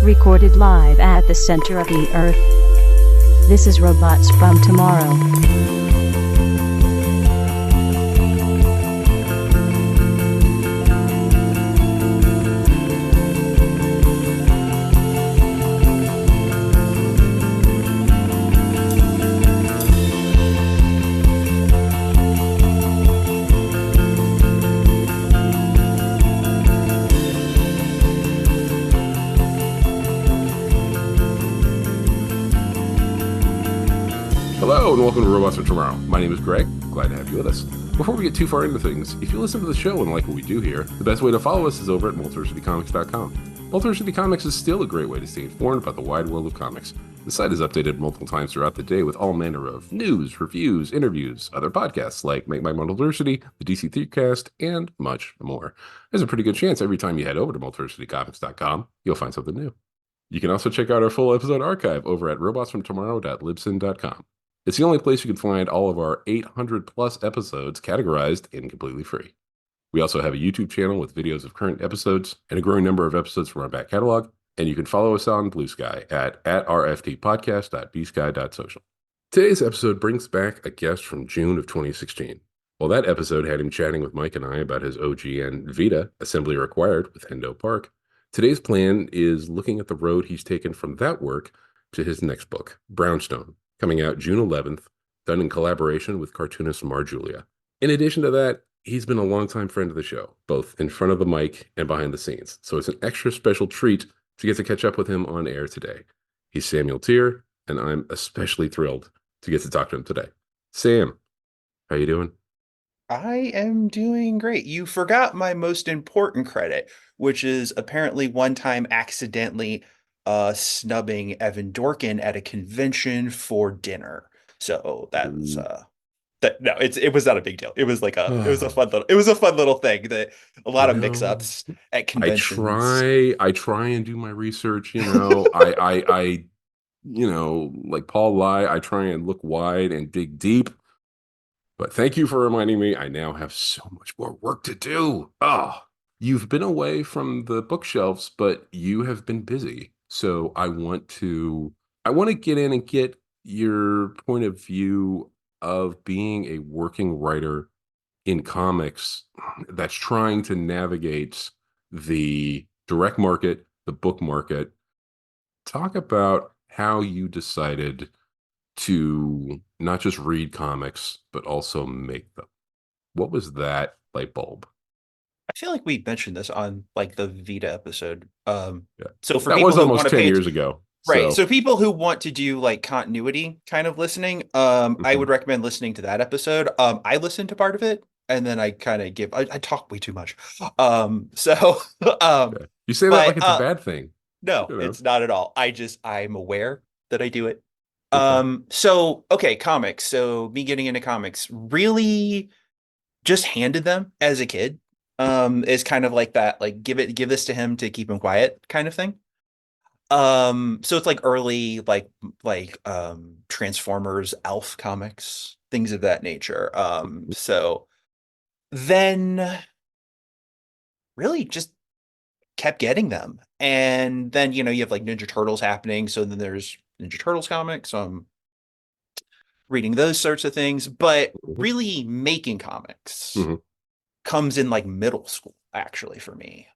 Recorded live at the center of the earth. This is Robots from Tomorrow. Hello and welcome to Robots for Tomorrow. My name is Greg. Glad to have you with us. Before we get too far into things, if you listen to the show and like what we do here, the best way to follow us is over at multiversitycomics.com. Multiversity Comics is still a great way to stay informed about the wide world of comics. The site is updated multiple times throughout the day with all manner of news, reviews, interviews, other podcasts like Make My Multiversity, the DC Theatrecast, and much more. There's a pretty good chance every time you head over to multiversitycomics.com, you'll find something new. You can also check out our full episode archive over at robotsfromtomorrow.libsyn.com. It's the only place you can find all of our 800 plus episodes categorized and completely free. We also have a YouTube channel with videos of current episodes and a growing number of episodes from our back catalog. And you can follow us on Blue Sky at rftpodcast.bsky.social. Today's episode brings back a guest from June of 2016. Well, that episode had him chatting with Mike and I about his OGN VEDA, Assembly Required, with Hendo Park. Today's plan is looking at the road he's taken from that work to his next book, Brownstone, coming out June 11th, done in collaboration with cartoonist Mar Julia. In addition to that, he's been a longtime friend of the show, both in front of the mic and behind the scenes. So it's an extra special treat to get to catch up with him on air today. He's Samuel Teer, and I'm especially thrilled to get to talk to him today. Sam, how you doing? I am doing great. You forgot my most important credit, which is apparently one time accidentally snubbing Evan Dorkin at a convention for dinner. So that's it was not a big deal. It was like it was a fun little thing that a lot of mix-ups at conventions. I try and do my research, I like Paul Lai, I try and look wide and dig deep. But thank you for reminding me. I now have so much more work to do. Oh, you've been away from the bookshelves, but you have been busy. So I want to get in and get your point of view of being a working writer in comics that's trying to navigate the direct market, the book market. Talk about how you decided to not just read comics, but also make them. What was that light bulb? I feel like we mentioned this on like the VEDA episode. Yeah. So for That people was who want almost to 10 pay years ago. right. So people who want to do like continuity kind of listening, I would recommend listening to that episode. I listened to part of it and then I kind of I talk way too much. So Yeah. You say that like but it's a bad thing. no, You know? it's not at all. I'm aware that I do it. Okay. So okay, comics. So me getting into comics really just handed them as a kid. Is kind of like that, like give this to him to keep him quiet kind of thing. So it's like early Transformers, Elf comics, things of that nature. So then really just kept getting them. And then, you have like Ninja Turtles happening. So then there's Ninja Turtles comics. So I'm reading those sorts of things, but Mhm. really making comics Mhm. comes in like middle school, actually, for me.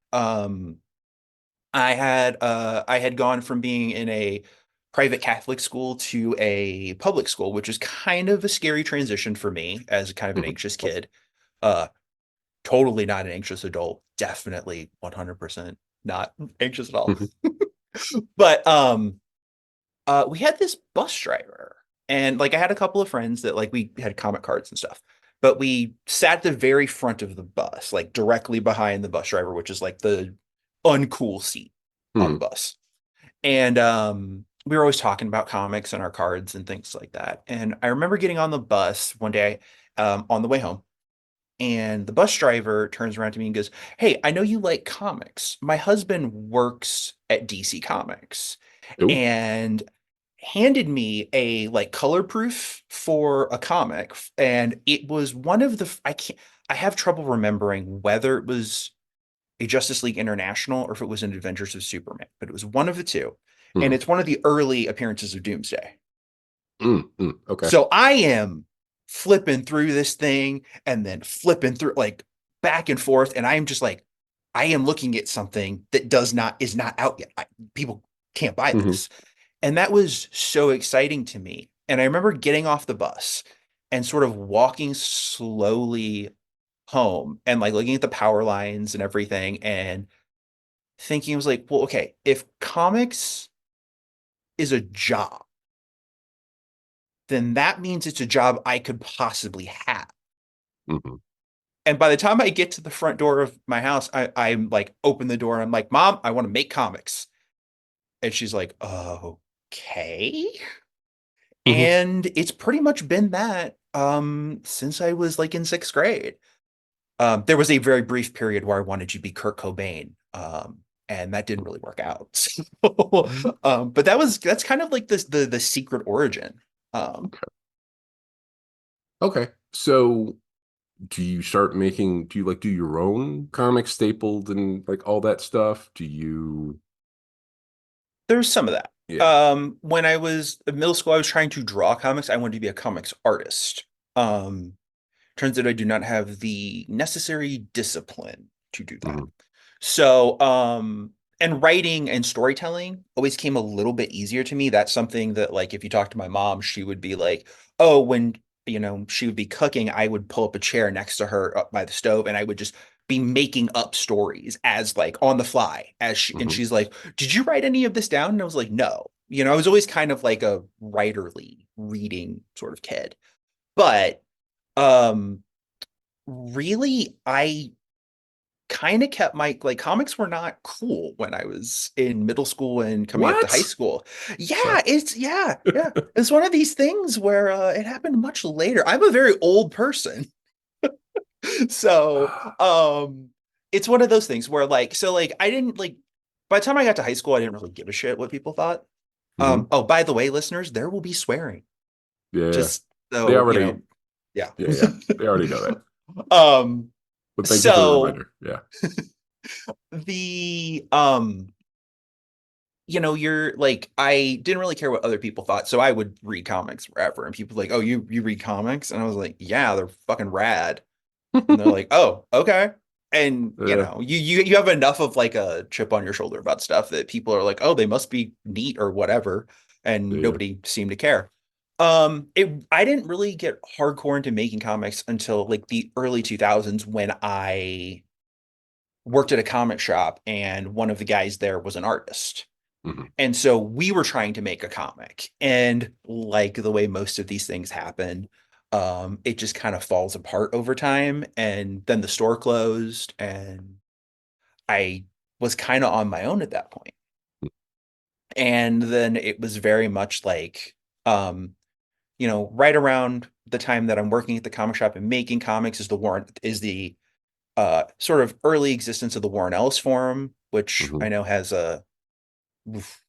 I had gone from being in a private Catholic school to a public school, which is kind of a scary transition for me as kind of an Mhm. anxious kid. Uh, totally not an anxious adult. Definitely 100% not anxious at all. Mhm. But we had this bus driver, and like I had a couple of friends that like we had comic cards and stuff, but we sat at the very front of the bus, like directly behind the bus driver, which is like the uncool seat on the Mhm. bus. And we were always talking about comics and our cards and things like that. And I remember getting on the bus one day on the way home, and the bus driver turns around to me and goes, "Hey, I know you like comics. My husband works at DC Comics." Ooh. And handed me a like color proof for a comic, and it was one of the I have trouble remembering whether it was a Justice League International or if it was an Adventures of Superman, but it was one of the two. And Mhm. it's one of the early appearances of Doomsday. Okay. So I am flipping through this thing and then flipping through like back and forth. And I am just like, I am looking at something that is not out yet. People can't buy Hmm. this. And that was so exciting to me. And I remember getting off the bus and sort of walking slowly home and like looking at the power lines and everything and thinking, I was like, well, okay, if comics is a job, then that means it's a job I could possibly have. Hmm. And by the time I get to the front door of my house, I'm like, open the door and I'm like, Mom, I want to make comics. And she's like, okay. Hmm. And it's pretty much been that since I was like in sixth grade. There was a very brief period where I wanted to be Kurt Cobain. And that didn't really work out. But that's kind of like the secret origin. Um, Okay. So do you start making, do you like do your own comics stapled and like all that stuff? Do you, there's some of that. yeah. When I was in middle school, I was trying to draw comics. I wanted to be a comics artist. Um, Turns out I do not have the necessary discipline to do that. Hmm. So, and writing and storytelling always came a little bit easier to me. That's something that, like, if you talk to my mom, she would be like, oh, when, she would be cooking, I would pull up a chair next to her up by the stove and I would just be making up stories as like on the fly and Hmm. she's like, did you write any of this down? And I was like, no. I was always kind of like a writerly reading sort of kid. But, um, really, I kind of kept my like comics were not cool when I was in middle school and coming up to high What? school. Sorry. Yeah. It's one of these things where it happened much later. I'm a very old person. So, it's one of those things where like I didn't like by the time I got to high school, I didn't really give a shit what people thought. Hmm. Oh, by the way, listeners, there will be swearing. Yeah. Just They so, already, yeah. yeah. They already know that. Um, But thank you for the so reminder. Yeah. the you're like I didn't really care what other people thought, so I would read comics forever, and people were like, oh, you read comics, and I was like, yeah, they're fucking rad, and they're like, oh, okay, and Yeah. you have enough of like a chip on your shoulder about stuff that people are like, oh, they must be neat or whatever, and Yeah. nobody seemed to care. I didn't really get hardcore into making comics until like the early 2000s when I worked at a comic shop and one of the guys there was an artist. Hmm. And so we were trying to make a comic. And like the way most of these things happen, it just kind of falls apart over time. And then the store closed and I was kind of on my own at that point. And then it was very much like, right around the time that I'm working at the comic shop and making comics is the sort of early existence of the Warren Ellis Forum, which Hmm. I know has a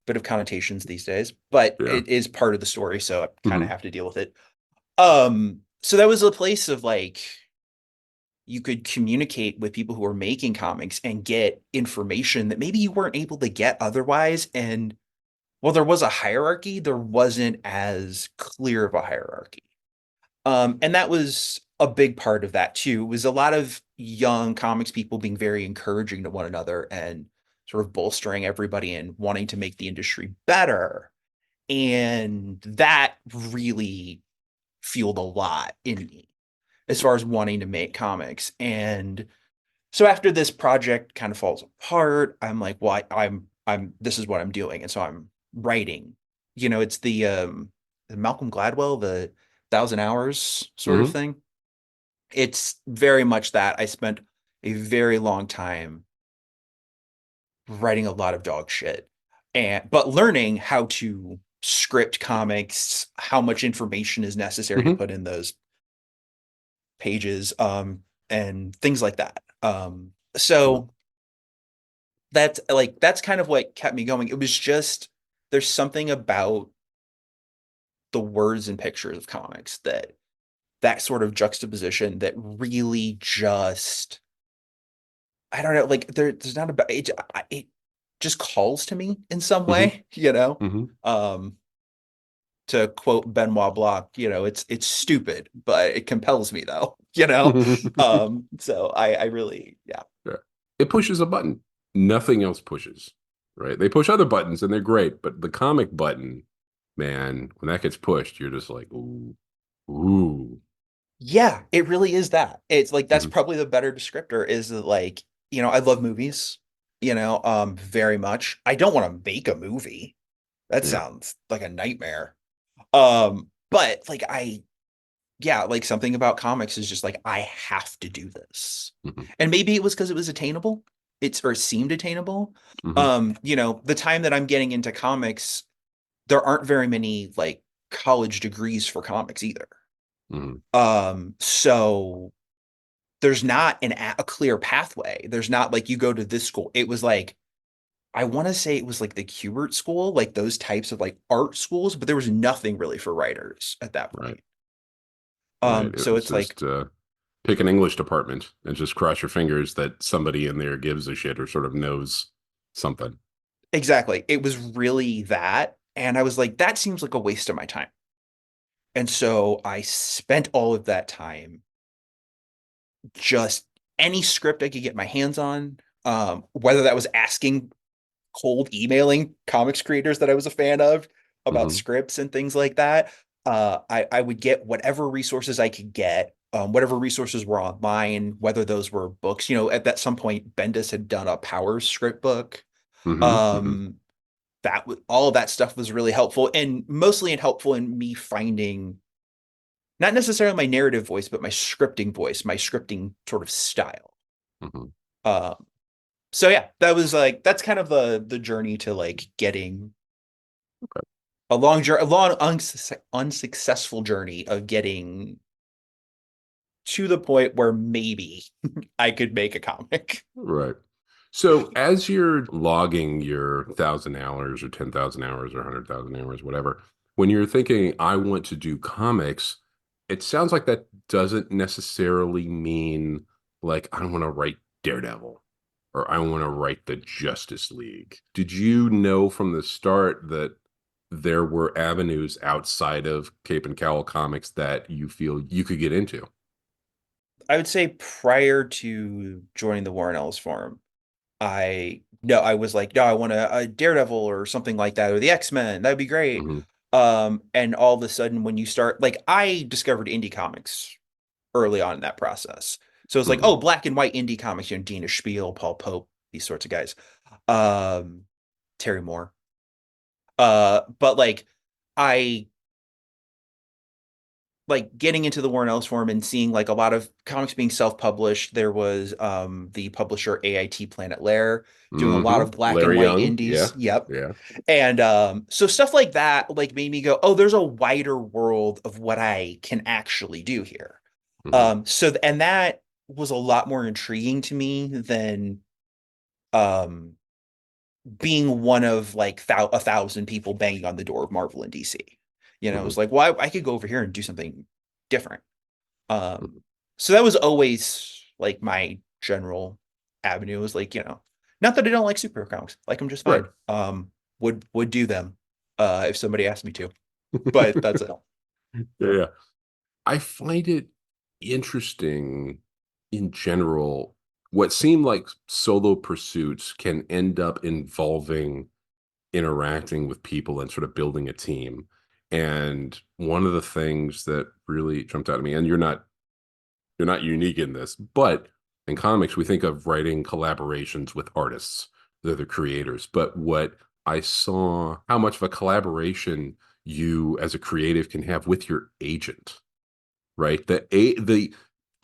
bit of connotations these days, but Yeah. it is part of the story, so I kind of Hmm. have to deal with it. So that was a place of like you could communicate with people who are making comics and get information that maybe you weren't able to get otherwise. And while there was a hierarchy, there wasn't as clear of a hierarchy. And that was a big part of that too, was a lot of young comics people being very encouraging to one another and sort of bolstering everybody and wanting to make the industry better. And that really fueled a lot in me as far as wanting to make comics. And so after this project kind of falls apart, I'm like, well, I'm this is what I'm doing. And so I'm writing. It's the Malcolm Gladwell, the 1,000 hours sort of Hmm. thing. It's very much that. I spent a very long time writing a lot of dog shit but learning how to script comics, how much information is necessary to Hmm. put in those pages, and things like that. So that's kind of what kept me going. It was just there's something about the words and pictures of comics that that sort of juxtaposition that really just, I don't know, like there's not about it, it just calls to me in some Hmm. way, you know. Hmm. Um, to quote Benoit Blanc, it's stupid, but it compels me though, you know. So I really, yeah. Yeah. It pushes a button. Nothing else pushes, right? They push other buttons and they're great, but the comic button, man, when that gets pushed, you're just like, ooh, ooh. Yeah, it really is that. It's like that's Hmm. probably the better descriptor is that, like, I love movies, very much. I don't want to make a movie. That Yeah. sounds like a nightmare. But like yeah, like something about comics is just like I have to do this. Hmm. And maybe it was because it was attainable. Or it seemed attainable. Hmm. The time that I'm getting into comics, there aren't very many like college degrees for comics either. Hmm. So there's not a clear pathway. There's not like you go to this school. It was like I want to say it was like the Kubert school, like those types of like art schools, but there was nothing really for writers at that Right. point. Right. It So was it's like just pick an English department and just cross your fingers that somebody in there gives a shit or sort of knows something. exactly. It was really that. And I was like, that seems like a waste of my time. And so I spent all of that time just any script I could get my hands on, whether that was asking cold emailing comics creators that I was a fan of about Hmm. scripts and things like that. I would get whatever resources I could get, whatever resources were online, whether those were books. At that some point, Bendis had done a Power script book. Hmm. Hmm. Um, all of that stuff was really helpful, and mostly helpful in me finding not necessarily my narrative voice, but my scripting voice, my scripting sort of style. Hmm. Uh, so yeah, that's kind of the journey to like getting unsuccessful journey of getting to the point where maybe I could make a comic. Right. So as you're logging your 1,000 hours or 10,000 hours or 100,000 hours, whatever, when you're thinking, I want to do comics, it sounds like that doesn't necessarily mean like, I want to write Daredevil or I want to write the Justice League. Did you know from the start that there were avenues outside of Cape and Cowl comics that you feel you could get into? I would say prior to joining the Warren Ellis Forum, I was like, no, I want a Daredevil or something like that, or the X-Men. That'd be great. Hmm. And all of a sudden, when you start, like, I discovered indie comics early on in that process. So it's like, Hmm. oh, black and white indie comics, Dina Spiel, Paul Pope, these sorts of guys. Um, Terry Moore. But like, I like getting into the Warren Ellis Forum and seeing like a lot of comics being self-published. There was the publisher AIT Planet Lair doing a lot Hmm. of black and Larry white Young. Yeah. indies. Yep. Yeah. And so stuff like that like made me go, oh, there's a wider world of what I can actually do here. Hmm. And that was a lot more intriguing to me than um being one of like 1,000 people banging on the door of Marvel and DC. It Hmm. was like, well, I could go over here and do something different. Hmm. So that was always like my general avenue. Was like, not that I don't like superhero comics, like I'm just Right. fine. Would do them if somebody asked me to, but that's it. Yeah, yeah. I find it interesting in general. What seem like solo pursuits can end up involving interacting with people and sort of building a team. And one of the things that really jumped out at me, and you're not unique in this, but in comics, we think of writing collaborations with artists. They're the creators. But what I saw, how much of a collaboration you as a creative can have with your agent, right?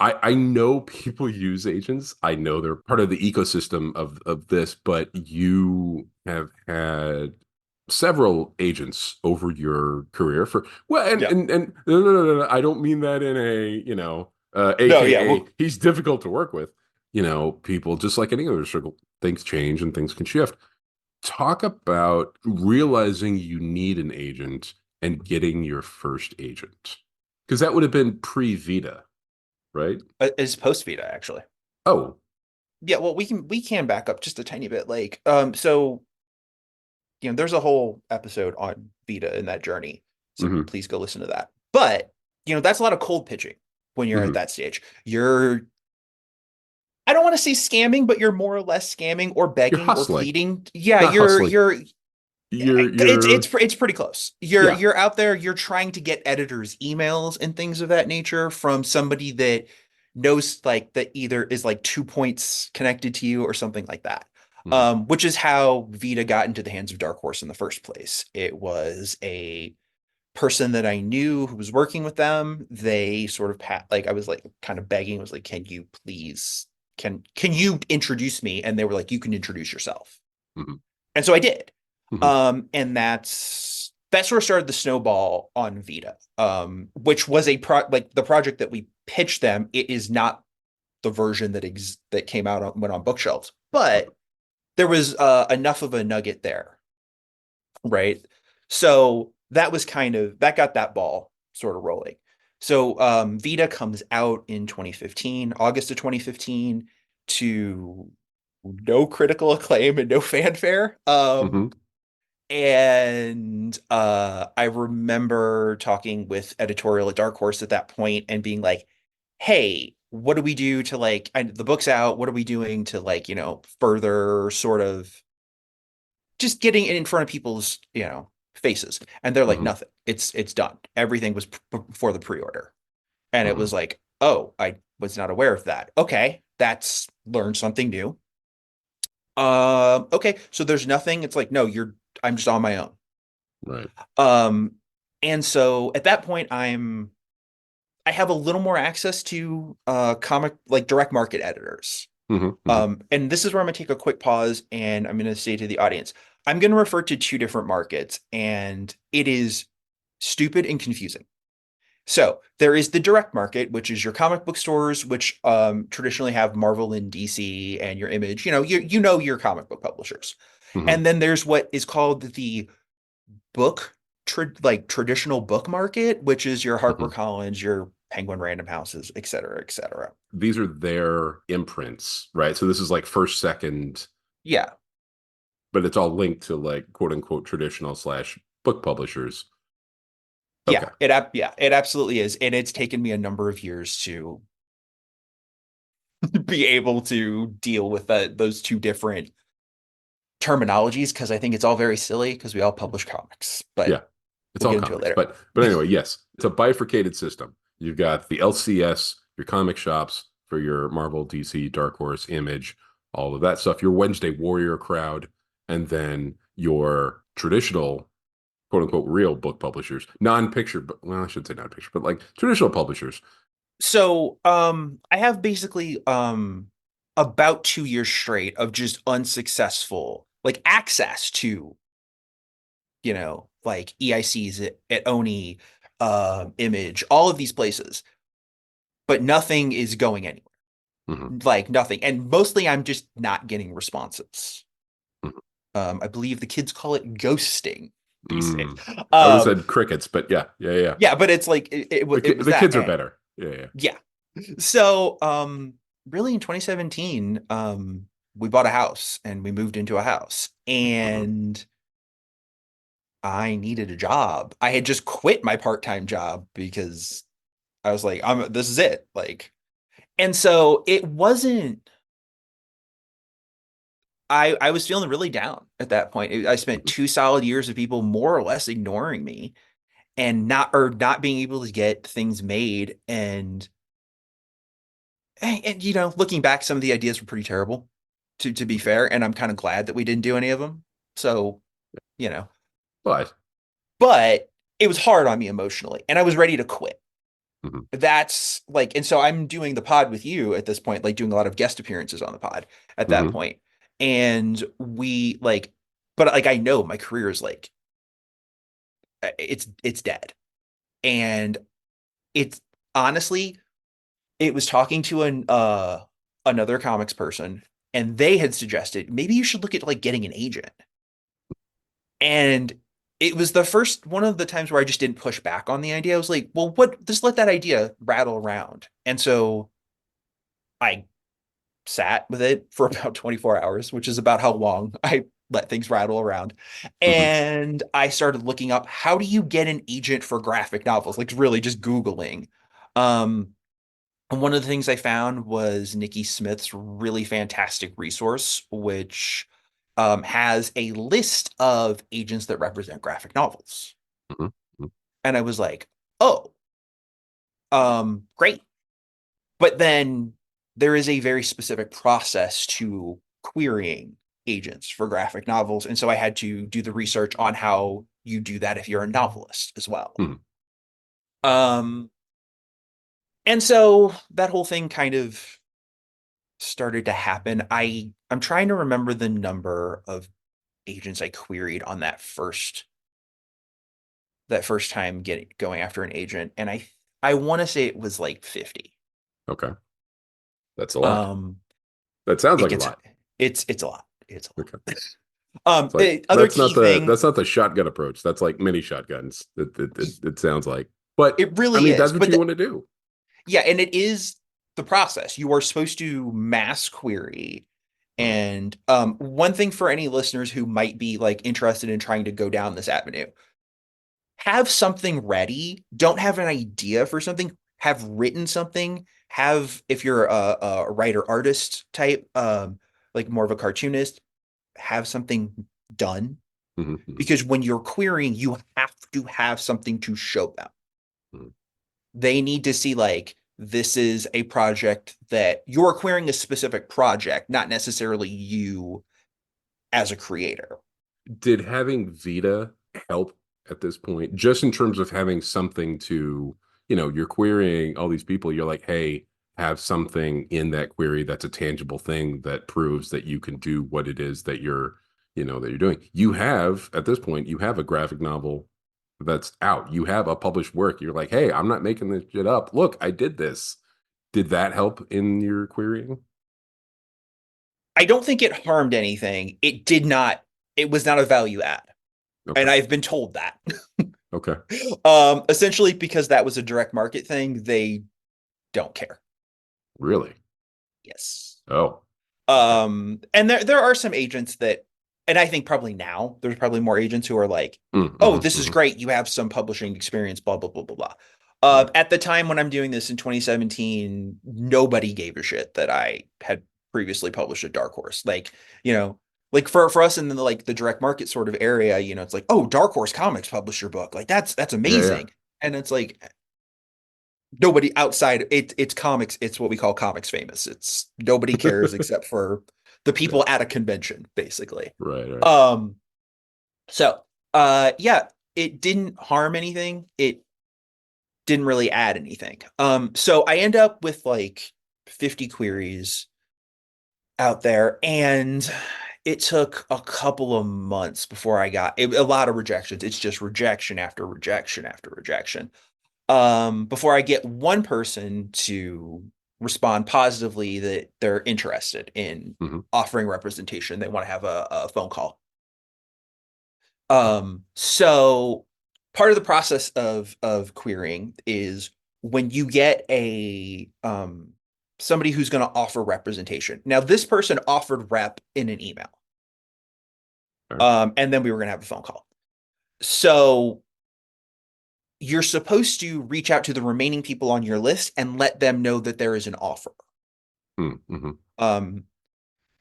I know people use agents. I know they're part of the ecosystem of this, but you have had several agents over your career for well Yeah. and no, no, no, no, no, I don't mean that in a No, yeah. aka Well, he's difficult to work with. People just like any other circle, things change and things can shift. Talk about realizing you need an agent and getting your first agent. Because that would have been pre-Vita, right? It's post Vita actually. Oh. Yeah, well, we can back up just a tiny bit. Like, so there's a whole episode on Vita in that journey. So Hmm. please go listen to that. But, that's a lot of cold pitching when you're at Hmm. that stage. I don't want to say scamming, but you're more or less scamming or You're begging or hustling, pleading. Yeah, not hustling. it's You're it's it's pretty close. You're yeah. you're out there, you're trying to get editors' emails and things of that nature from somebody that knows like that either is like 2 points connected to you or something like that. Hmm. Which is how Vita got into the hands of Dark Horse in the first place. It was a person that I knew who was working with them. They sort of like I was like kind of begging, was like, can you please can you introduce me? And they were like, you can introduce yourself. Hmm. And so I did. Hmm. And that sort of started the snowball on Vita, which was like the project that we pitched them. It is not the version that came out went on bookshelves, but there was enough of a nugget there, right? So that got that ball sort of rolling. So Vita comes out in 2015, August of 2015, to no critical acclaim and no fanfare. Hmm. And I remember talking with editorial at Dark Horse at that point and being like, hey, what do we do to like, the book's out. What are we doing to like, further sort of just getting it in front of people's, faces? And they're like, Hmm. nothing. It's done. Everything was before the pre-order. And it Hmm. was like, oh, I was not aware of that. Okay, that's learned something new. Okay, so there's nothing. It's like, no, I'm just on my own. Right. Um, and so at that point, I have a little more access to comic like direct market editors. Hmm. Hmm. And this is where I'm gonna take a quick pause and I'm gonna say to the audience, I'm gonna refer to two different markets, and it is stupid and confusing. So there is the direct market, which is your comic book stores, which traditionally have Marvel and DC and your Image, you know your comic book publishers. Hmm. And then there's what is called the book like traditional book market, which is your Hmm. HarperCollins, your Penguin Random Houses, et cetera, et cetera. These are their imprints, right? So this is like first, second, Yeah. but it's all linked to like quote unquote traditional slash book publishers. Yeah, Okay. it absolutely is. And it's taken me a number of years to be able to deal with those two different terminologies because I think it's all very silly because we all publish comics, Yeah. but It's we'll all get into it comics. later. But anyway, yes, it's a bifurcated system. You've got the LCS, your comic shops for your Marvel, DC, Dark Horse, Image, all of that stuff, your Wednesday Warrior crowd, and then your traditional quote unquote real book publishers, non-picture, but well, I should say non-picture, but like traditional publishers. So I have basically about 2 years straight of just unsuccessful like access to like EICs at Oni, Image, all of these places, but nothing is going anywhere. Hmm. Like nothing, and mostly I'm just not getting responses. Hmm. I believe the kids call it ghosting these days. Mm. I would have Um, said crickets, but yeah, yeah, yeah. yeah, but it's like it was The that. kids are better. Yeah, yeah. Yeah. So, really in 2017, we bought a house and we moved into a house Hmm. and I needed a job. I had just quit my part-time job because I was like, this is it. Like, and so it wasn't, I was feeling really down at that point. I spent Hmm. 2 solid years of people more or less ignoring me and not being able to get things made. And looking back, some of the ideas were pretty terrible, to be fair, and I'm kind of glad that we didn't do any of them. So, you know, But but it was hard on me emotionally, and I was ready to quit. mhm, That's like, and so I'm doing the pod with you at this point, like doing a lot of guest appearances on the pod at that mhm, point. And we like, but like I know my career is like it's dead. And it's honestly, it was talking to another comics person, and they had suggested maybe you should look at like getting an agent. And it was the first one of the times where I just didn't push back on the idea. I was like, well, what, just let that idea rattle around. And so I sat with it for about 24 hours, which is about how long I let things rattle around. Hmm. And I started looking up how do you get an agent for graphic novels? Like really just Googling. Um, and one of the things I found was Nikki Smith's really fantastic resource, which has a list of agents that represent graphic novels. Hmm. And I was like, oh, great. But then there is a very specific process to querying agents for graphic novels. And so I had to do the research on how you do that if you're a novelist as well. Hmm. Um, and so that whole thing kind of started to happen. I'm trying to remember the number of agents I queried on that first time getting going after an agent, and I want to say it was like 50. Okay, that's a lot. Um, That sounds it like a gets lot. it's a lot. It's a lot. Okay, it's like Other key thing, that's not the shotgun approach. That's like mini shotguns. It sounds like, but it I really mean is. that's what But you want to do. yeah, and it is the process. You are supposed to mass query. Mhm. And one thing for any listeners who might be like interested in trying to go down this avenue, have something ready. Don't have an idea for something. Have written something. Have, if you're a writer artist type, like more of a cartoonist, have something done. Mhm, mhm, Because when you're querying, you have to have something to show them. mhm. They need to see like this is a project that you're querying a specific project, not necessarily you as a creator. Did having VEDA help at this point, just in terms of having something to, you're querying all these people, you're like, hey, have something in that query that's a tangible thing that proves that you can do what it is that you're doing. You have, at this point, you have a graphic novel that's out. You have a published work. You're like, hey, I'm not making this shit up. Look, I did this. Did that help in your querying? I don't think it harmed anything. It was not a value add. Okay. And I've been told that. Okay. Essentially because that was a direct market thing, they don't care. Really? Yes. Oh, okay. And there are some agents that, and I think probably now there's probably more agents who are like, oh, Mm-hmm, this is mm-hmm. great. You have some publishing experience, blah, blah, blah, blah, blah. Right. At the time when I'm doing this in 2017, nobody gave a shit that I had previously published at Dark Horse. Like, you know, like for us in the like the direct market sort of area, it's like, oh, Dark Horse Comics published your book. Like that's Yeah, yeah. amazing. And it's like nobody outside it's comics, it's what we call comics famous. It's nobody cares except for the Yeah. people at a convention, basically. Right, right. Um, so yeah, it didn't harm anything. It didn't really add anything. So I end up with like 50 queries out there, and it took a couple of months before I got a lot of rejections. It's just rejection after rejection after rejection. Before I get one person to respond positively that they're interested in Hmm. offering representation. They want to have a phone call. So part of the process of querying is when you get a somebody who's going to offer representation. Now, this person offered rep in an email, Okay. and then we were going to have a phone call. So you're supposed to reach out to the remaining people on your list and let them know that there is an offer. Mm-hmm. Um,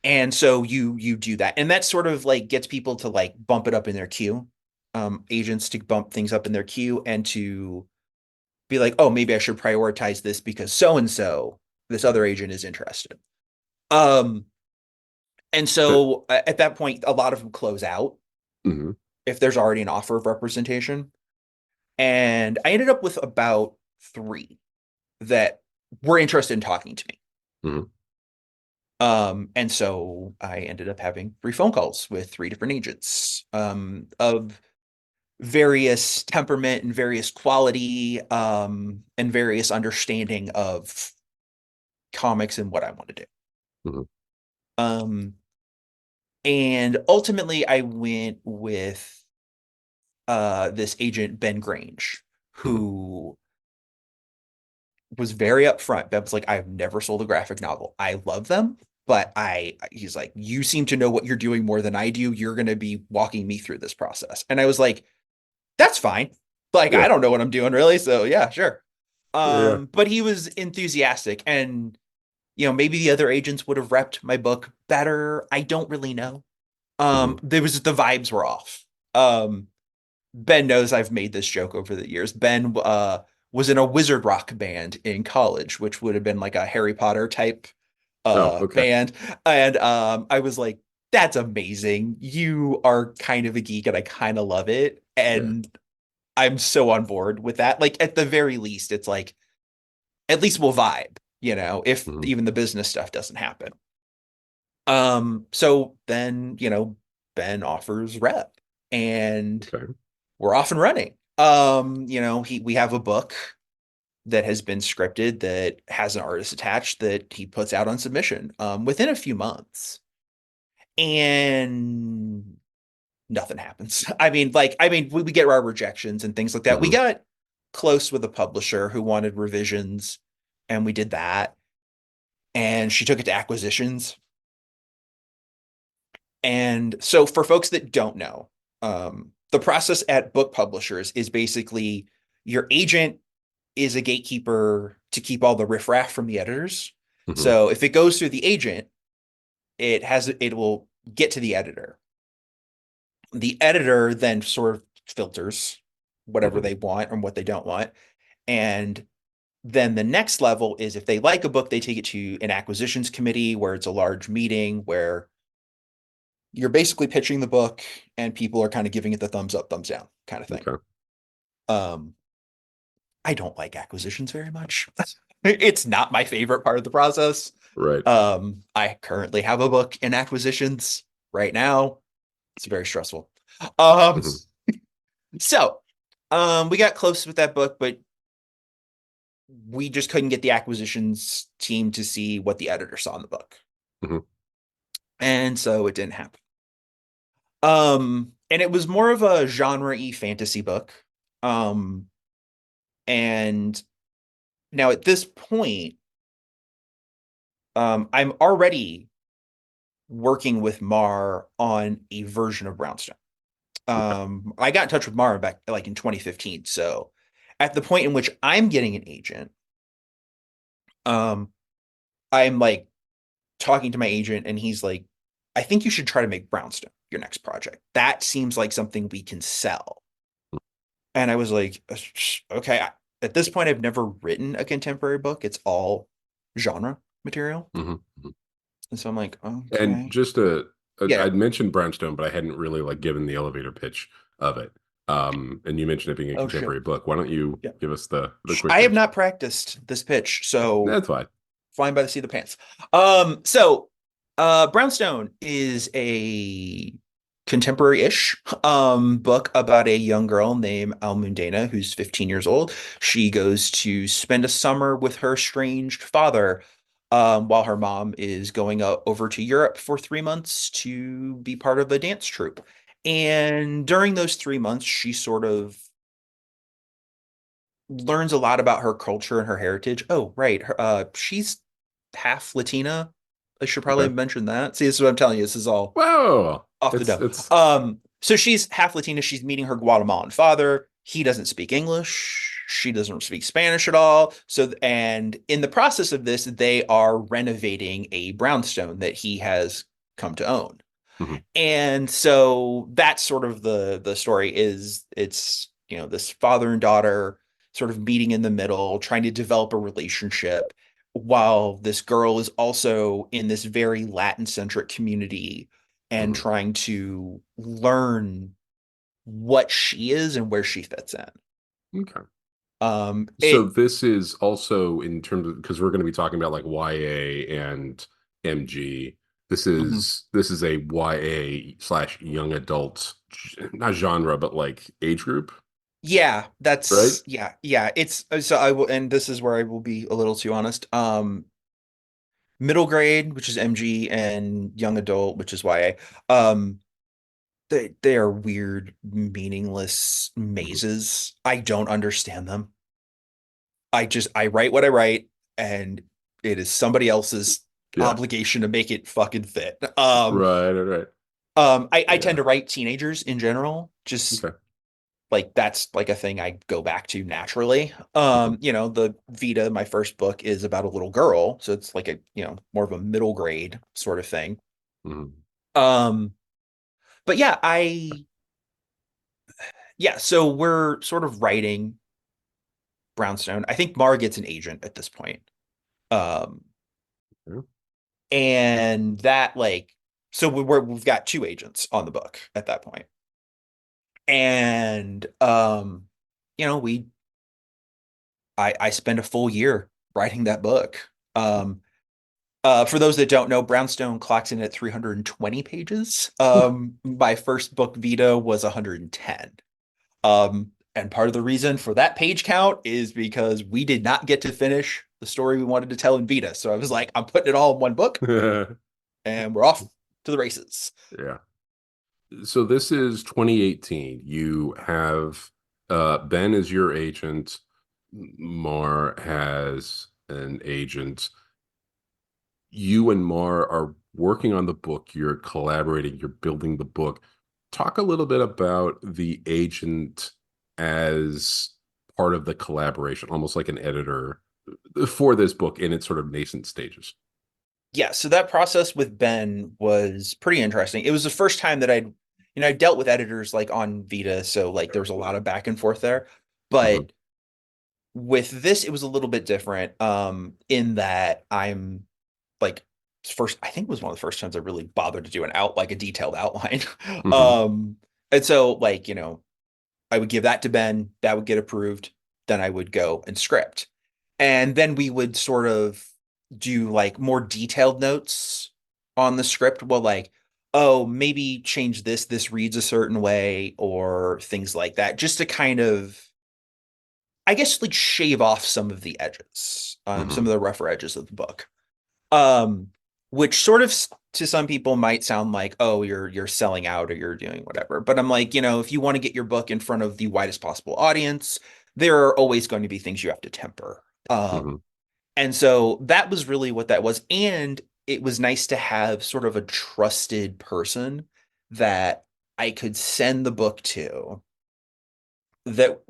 and so you do that, and that sort of like gets people to like bump it up in their queue, agents to bump things up in their queue and to be like, oh, maybe I should prioritize this because so and so, this other agent is interested. Um, and so at that point, a lot of them close out Mm-hmm. if there's already an offer of representation. And I ended up with about three that were interested in talking to me. Hmm. And so I ended up having three phone calls with three different agents, of various temperament and various quality, and various understanding of comics and what I want to do. Hmm. Um, and ultimately I went with this agent Ben Grange, Mhm. who was very upfront. Ben was like, I've never sold a graphic novel. I love them, but he's like, you seem to know what you're doing more than I do. You're going to be walking me through this process. And I was like, that's fine. Like, Yeah. I don't know what I'm doing really. So yeah, sure. Yeah. But he was enthusiastic, and maybe the other agents would have repped my book better. I don't really know. Mhm. There was the vibes were off. Um, Ben knows I've made this joke over the years. Ben was in a wizard rock band in college, which would have been like a Harry Potter type Oh, okay. band. And I was like, that's amazing. You are kind of a geek and I kind of love it. Yeah. And I'm so on board with that. Like at the very least, it's like at least we'll vibe, if Mhm. even the business stuff doesn't happen. So then, Ben offers rep and Okay. we're off and running. We have a book that has been scripted that has an artist attached that he puts out on submission within a few months. And nothing happens. We get our rejections and things like that. We Mhm. got close with a publisher who wanted revisions, and we did that. And she took it to acquisitions. And so, for folks that don't know, the process at book publishers is basically your agent is a gatekeeper to keep all the riffraff from the editors. Mhm. So if it goes through the agent, it will get to the editor. The editor then sort of filters whatever Mhm. they want and what they don't want. And then the next level is if they like a book, they take it to an acquisitions committee where it's a large meeting where you're basically pitching the book and people are kind of giving it the thumbs up, thumbs down kind of thing. Okay. Um, I don't like acquisitions very much. It's not my favorite part of the process. Right. I currently have a book in acquisitions right now. It's very stressful. Um, Mhm. so we got close with that book, but we just couldn't get the acquisitions team to see what the editor saw in the book. Mhm. And so it didn't happen. And it was more of a genre-y fantasy book. Um, and now at this point, I'm already working with Mar on a version of Brownstone. Okay. I got in touch with Mar back like in 2015. So at the point in which I'm getting an agent, um, I'm like talking to my agent and he's like, I think you should try to make Brownstone your next project. That seems like something we can sell. And I was like, okay. At this point, I've never written a contemporary book. It's all genre material. Mhm. Mhm. And so I'm like, And okay. just Yeah. I'd mentioned Brownstone, but I hadn't really like given the elevator pitch of it. And you mentioned it being a Oh, shit. contemporary book. Why don't you Yeah. give us the quick I have pitch? not practiced this pitch, so That's fine. flying by the seat of the pants. So Brownstone is a contemporary-ish book about a young girl named Almudena who's 15 years old. She goes to spend a summer with her estranged father while her mom is going over to Europe for 3 months to be part of a dance troupe. And during those 3 months, she sort of learns a lot about her culture and her heritage. Oh, right. She's half Latina. I should probably Okay. mention that. See, this is what I'm telling you. This is all Wow. off the dome. It's So she's half Latina. She's meeting her Guatemalan father. He doesn't speak English. She doesn't speak Spanish at all. And in the process of this, they are renovating a brownstone that he has come to own. mhm. And so that's sort of the story is it's, this father and daughter sort of meeting in the middle, trying to develop a relationship while this girl is also in this very Latin centric community and Mhm. trying to learn what she is and where she fits in. Okay. So It this is also in terms of because we're going to be talking about like YA and MG. mhm. This is a YA slash young adult, not genre, but like age group, Yeah, right? yeah. It's so I will, and this is where I will be a little too honest. Middle grade, which is MG, and young adult, which is YA. Um, they are weird, meaningless mazes. I don't understand them. I write what I write, and it is somebody else's Yeah. obligation to make it fucking fit. Right, right, right. I tend Yeah. to write teenagers in general, just Okay. like that's like a thing I go back to naturally. Mhm. The VEDA, my first book, is about a little girl, so it's like a, more of a middle grade sort of thing. Mhm. Um, but yeah, so we're sort of writing Brownstone. I think Mara gets an agent at this point. Um, Yeah. and that like so we've got two agents on the book at that point. And you know, we I spent a full year writing that book. For those that don't know, Brownstone clocks in at 320 pages. My first book, Vita, was 110. And part of the reason for that page count is because we did not get to finish the story we wanted to tell in Vita. So I was like, I'm putting it all in one book and we're off to the races. Yeah. So this is 2018. You have Ben is your agent. Mar has an agent. You and Mar are working on the book. You're collaborating. You're building the book. Talk a little bit about the agent as part of the collaboration, almost like an editor for this book in its sort of nascent stages. Yeah, so that process with Ben was pretty interesting. It was the first time that I dealt with editors like on Vita, so like there was a lot of back and forth there. Hmm. But with this, it was a little bit different, in that I'm like first, I think it was one of the first times I really bothered to do like a detailed outline. Hmm. Um, and so like, I would give that to Ben, that would get approved, then I would go and script. And then we would sort of do like more detailed notes on the script. Well, like, oh, maybe change this reads a certain way, or things like that, just to kind of, I guess, like shave off some of the edges, some Hmm. of the rougher edges of the book. Um, which sort of to some people might sound like, oh, you're selling out or you're doing whatever. But I'm like, if you want to get your book in front of the widest possible audience, there are always going to be things you have to temper. Hmm. And so that was really what that was. And it was nice to have sort of a trusted person that I could send the book to that,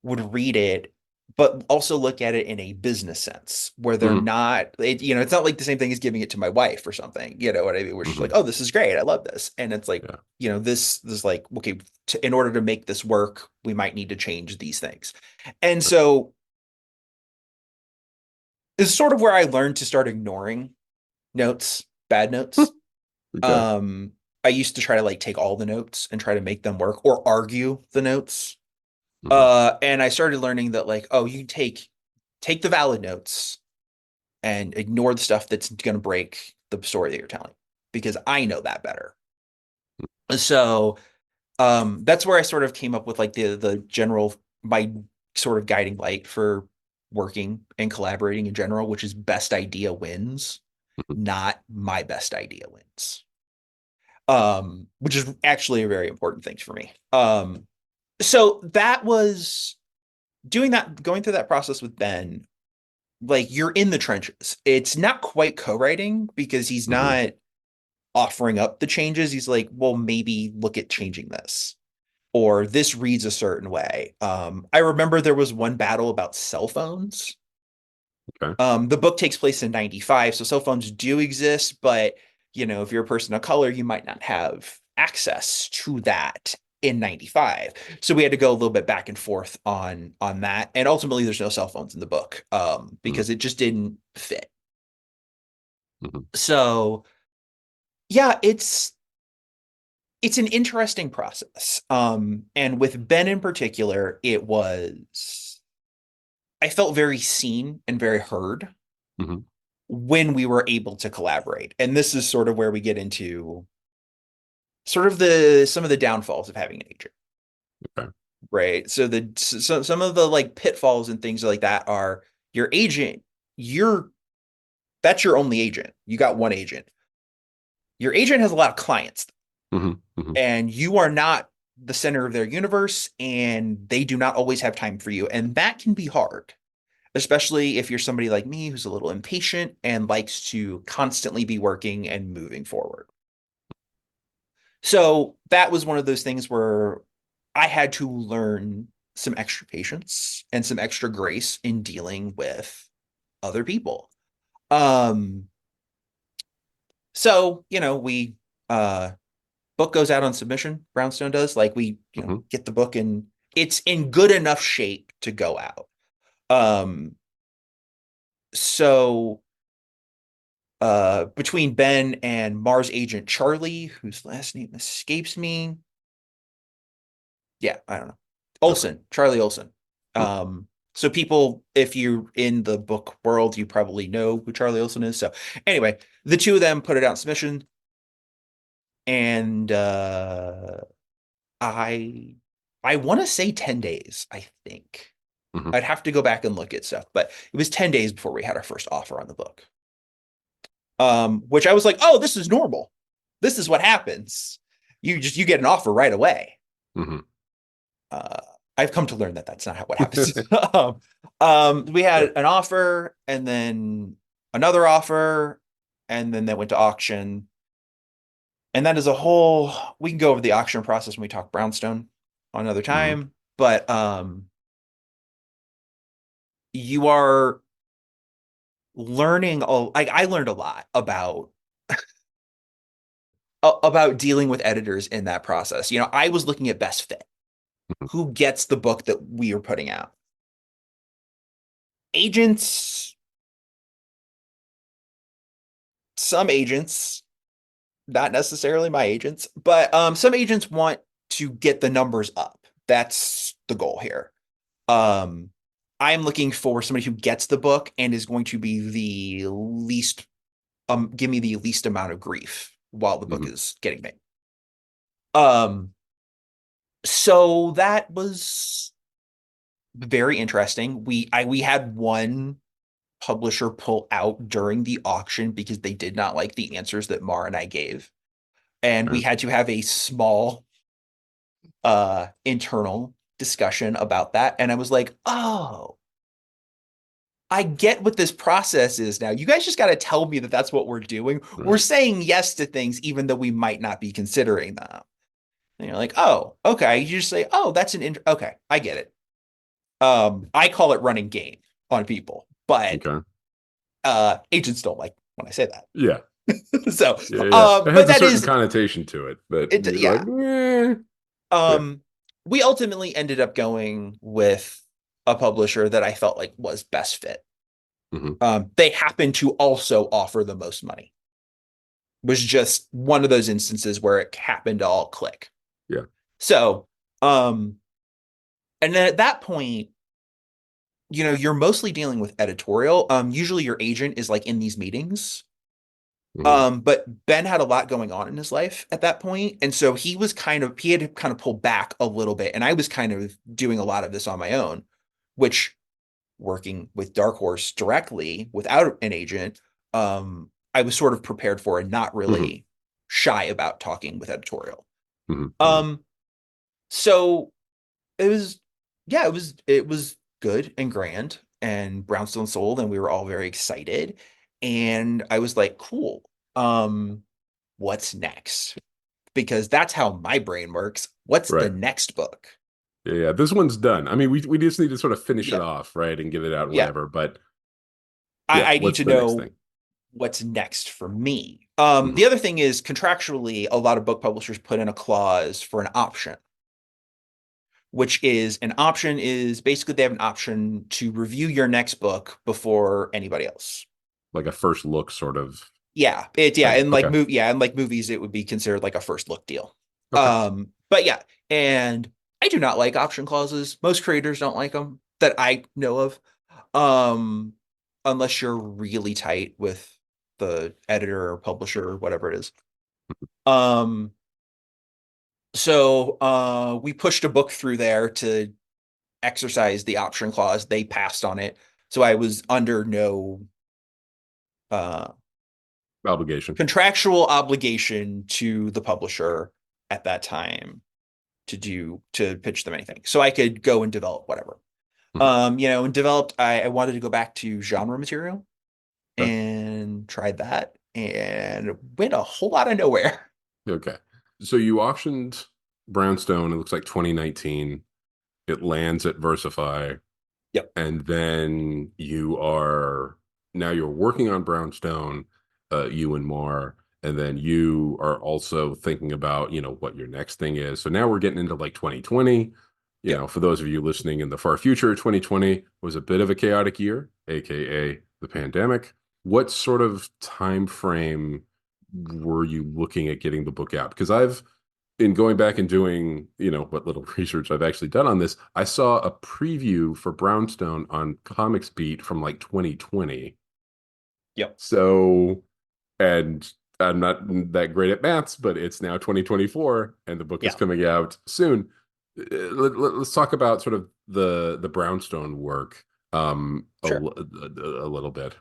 would read it, but also look at it in a business sense where they're Hmm. not, it's not like the same thing as giving it to my wife or something, you know what I mean? Where she's like, Hmm. oh, this is great. I love this. And it's like, Yeah. this like, okay, in order to make this work, we might need to change these things. And so this is sort of where I learned to start ignoring notes, bad notes. Okay. Um, I used to try to like take all the notes and try to make them work or argue the notes. Hmm. And I started learning that like, oh, you take the valid notes and ignore the stuff that's going to break the story that you're telling because I know that better. So that's where I sort of came up with like the general my sort of guiding light for working and collaborating in general, which is best idea wins, not my best idea wins. Which is actually a very important thing for me. So that was doing that, going through that process with Ben. Like you're in the trenches. It's not quite co-writing because he's Hmm. not offering up the changes. He's like, well, maybe look at changing this, or this reads a certain way. I remember there was one battle about cell phones. Okay. The book takes place in 95, so cell phones do exist, but if you're a person of color, you might not have access to that in 95. So we had to go a little bit back and forth on that. And ultimately there's no cell phones in the book, Hmm. because it just didn't fit. Hmm. So yeah, it's an interesting process. And with Ben in particular, I felt very seen and very heard Hmm. when we were able to collaborate. And this is sort of where we get into sort of the some of the downfalls of having an agent, Okay. right? So some of the like pitfalls and things like that are your agent, you're that's your only agent. You got one agent. Your agent has a lot of clients. Hmm. Hmm. and you are not the center of their universe, and they do not always have time for you. And that can be hard, especially if you're somebody like me who's a little impatient and likes to constantly be working and moving forward. So that was one of those things where I had to learn some extra patience and some extra grace in dealing with other people. Um, so, we uh book goes out on submission, Brownstone does. Like we, Hmm. get the book and it's in good enough shape to go out. Um, so between Ben and Mars agent Charlie, whose last name escapes me. Yeah, I don't know. Okay. Olson, Charlie Olson. Hmm. So people, if you're in the book world, you probably know who Charlie Olson is. So anyway, the two of them put it out in submission, and I I want to say 10 days, I think. Hmm. I'd have to go back and look at stuff, but it was 10 days before we had our first offer on the book. Which I was like, oh, this is normal. This is what happens. You get an offer right away. Hmm. Uh, I've come to learn that that's not how what happens. We had Sure. an offer and then another offer, and then that went to auction. And that is a whole, we can go over the auction process when we talk Brownstone on another Hmm. time, but you are learning, like I learned a lot about dealing with editors in that process. I was looking at best fit. Who gets the book that we are putting out? Agents, some agents, not necessarily my agents, but some agents want to get the numbers up. That's the goal here. Um, I'm looking for somebody who gets the book and is going to be the least, give me the least amount of grief while the book Hmm. is getting made. Um, so that was very interesting. We had one publisher pull out during the auction because they did not like the answers that Mar and I gave. And we Okay. had to have a small internal discussion about that. And I was like, oh, I get what this process is now. You guys just got to tell me that that's what we're doing. We're Right. saying yes to things even though we might not be considering them. And you're like, oh, okay. You just say, oh, that's okay, I get it. I call it running game on people, but Okay. agents don't like when I say that. Yeah. So, Yeah. Yeah. It but has a that certain is connotation to it, but it. you're like, Yeah. yeah. We ultimately ended up going with a publisher that I felt like was best fit. Hmm. They happened to also offer the most money. Was just one of those instances where it happened to all click. Yeah. So, um, and then at that point, you're mostly dealing with editorial. Usually your agent is like in these meetings. Hmm. But Ben had a lot going on in his life at that point, and so he had kind of pulled back a little bit, and I was kind of doing a lot of this on my own, which working with Dark Horse directly without an agent, I was sort of prepared for and not Hmm. really shy about talking with editorial. Hmm. Hmm. Um, so it was, yeah, it was good and grand, and Brownstone sold, and we were all very excited. And I was like, cool. What's next? Because that's how my brain works. What's the Right. next book? Yeah. Yeah. This one's done. I mean, we just need to sort of finish it Yeah, off, right, and get it out and yeah. whatever. But yeah, I need what's to the next know thing? what's next for me. Hmm. The other thing is contractually, a lot of book publishers put in a clause for an option, which is an option is basically they have an option to review your next book before anybody else. Like a first look sort of Yeah, thing. and Okay. and like movies, it would be considered like a first look deal. Okay. But yeah, and I do not like option clauses. Most creators don't like them that I know of. Um, unless you're really tight with the editor or publisher or whatever it is. Um, so we pushed a book through there to exercise the option clause. They passed on it. So I was under no uh Obligation. contractual obligation to the publisher at that time to pitch them anything. So I could go and develop whatever. Mhm. And developed, I wanted to go back to genre material Okay. and tried that and went a whole lot of nowhere. Okay. So you auctioned Brownstone, it looks like 2019. It lands at Versify, Yep. and then you're working on Brownstone, you and Mar, and then you are also thinking about, what your next thing is. So now we're getting into like 2020. Yep. For those of you listening in the far future, 2020 was a bit of a chaotic year, aka the pandemic. What sort of time frame were you looking at getting the book out? Because in going back and doing, what little research I've actually done on this, I saw a preview for Brownstone on Comics Beat from like 2020. Yep. So, and I'm not that great at maths, but it's now 2024 and the book is Yeah. coming out soon. Let's talk about sort of the Brownstone work Sure. a little bit.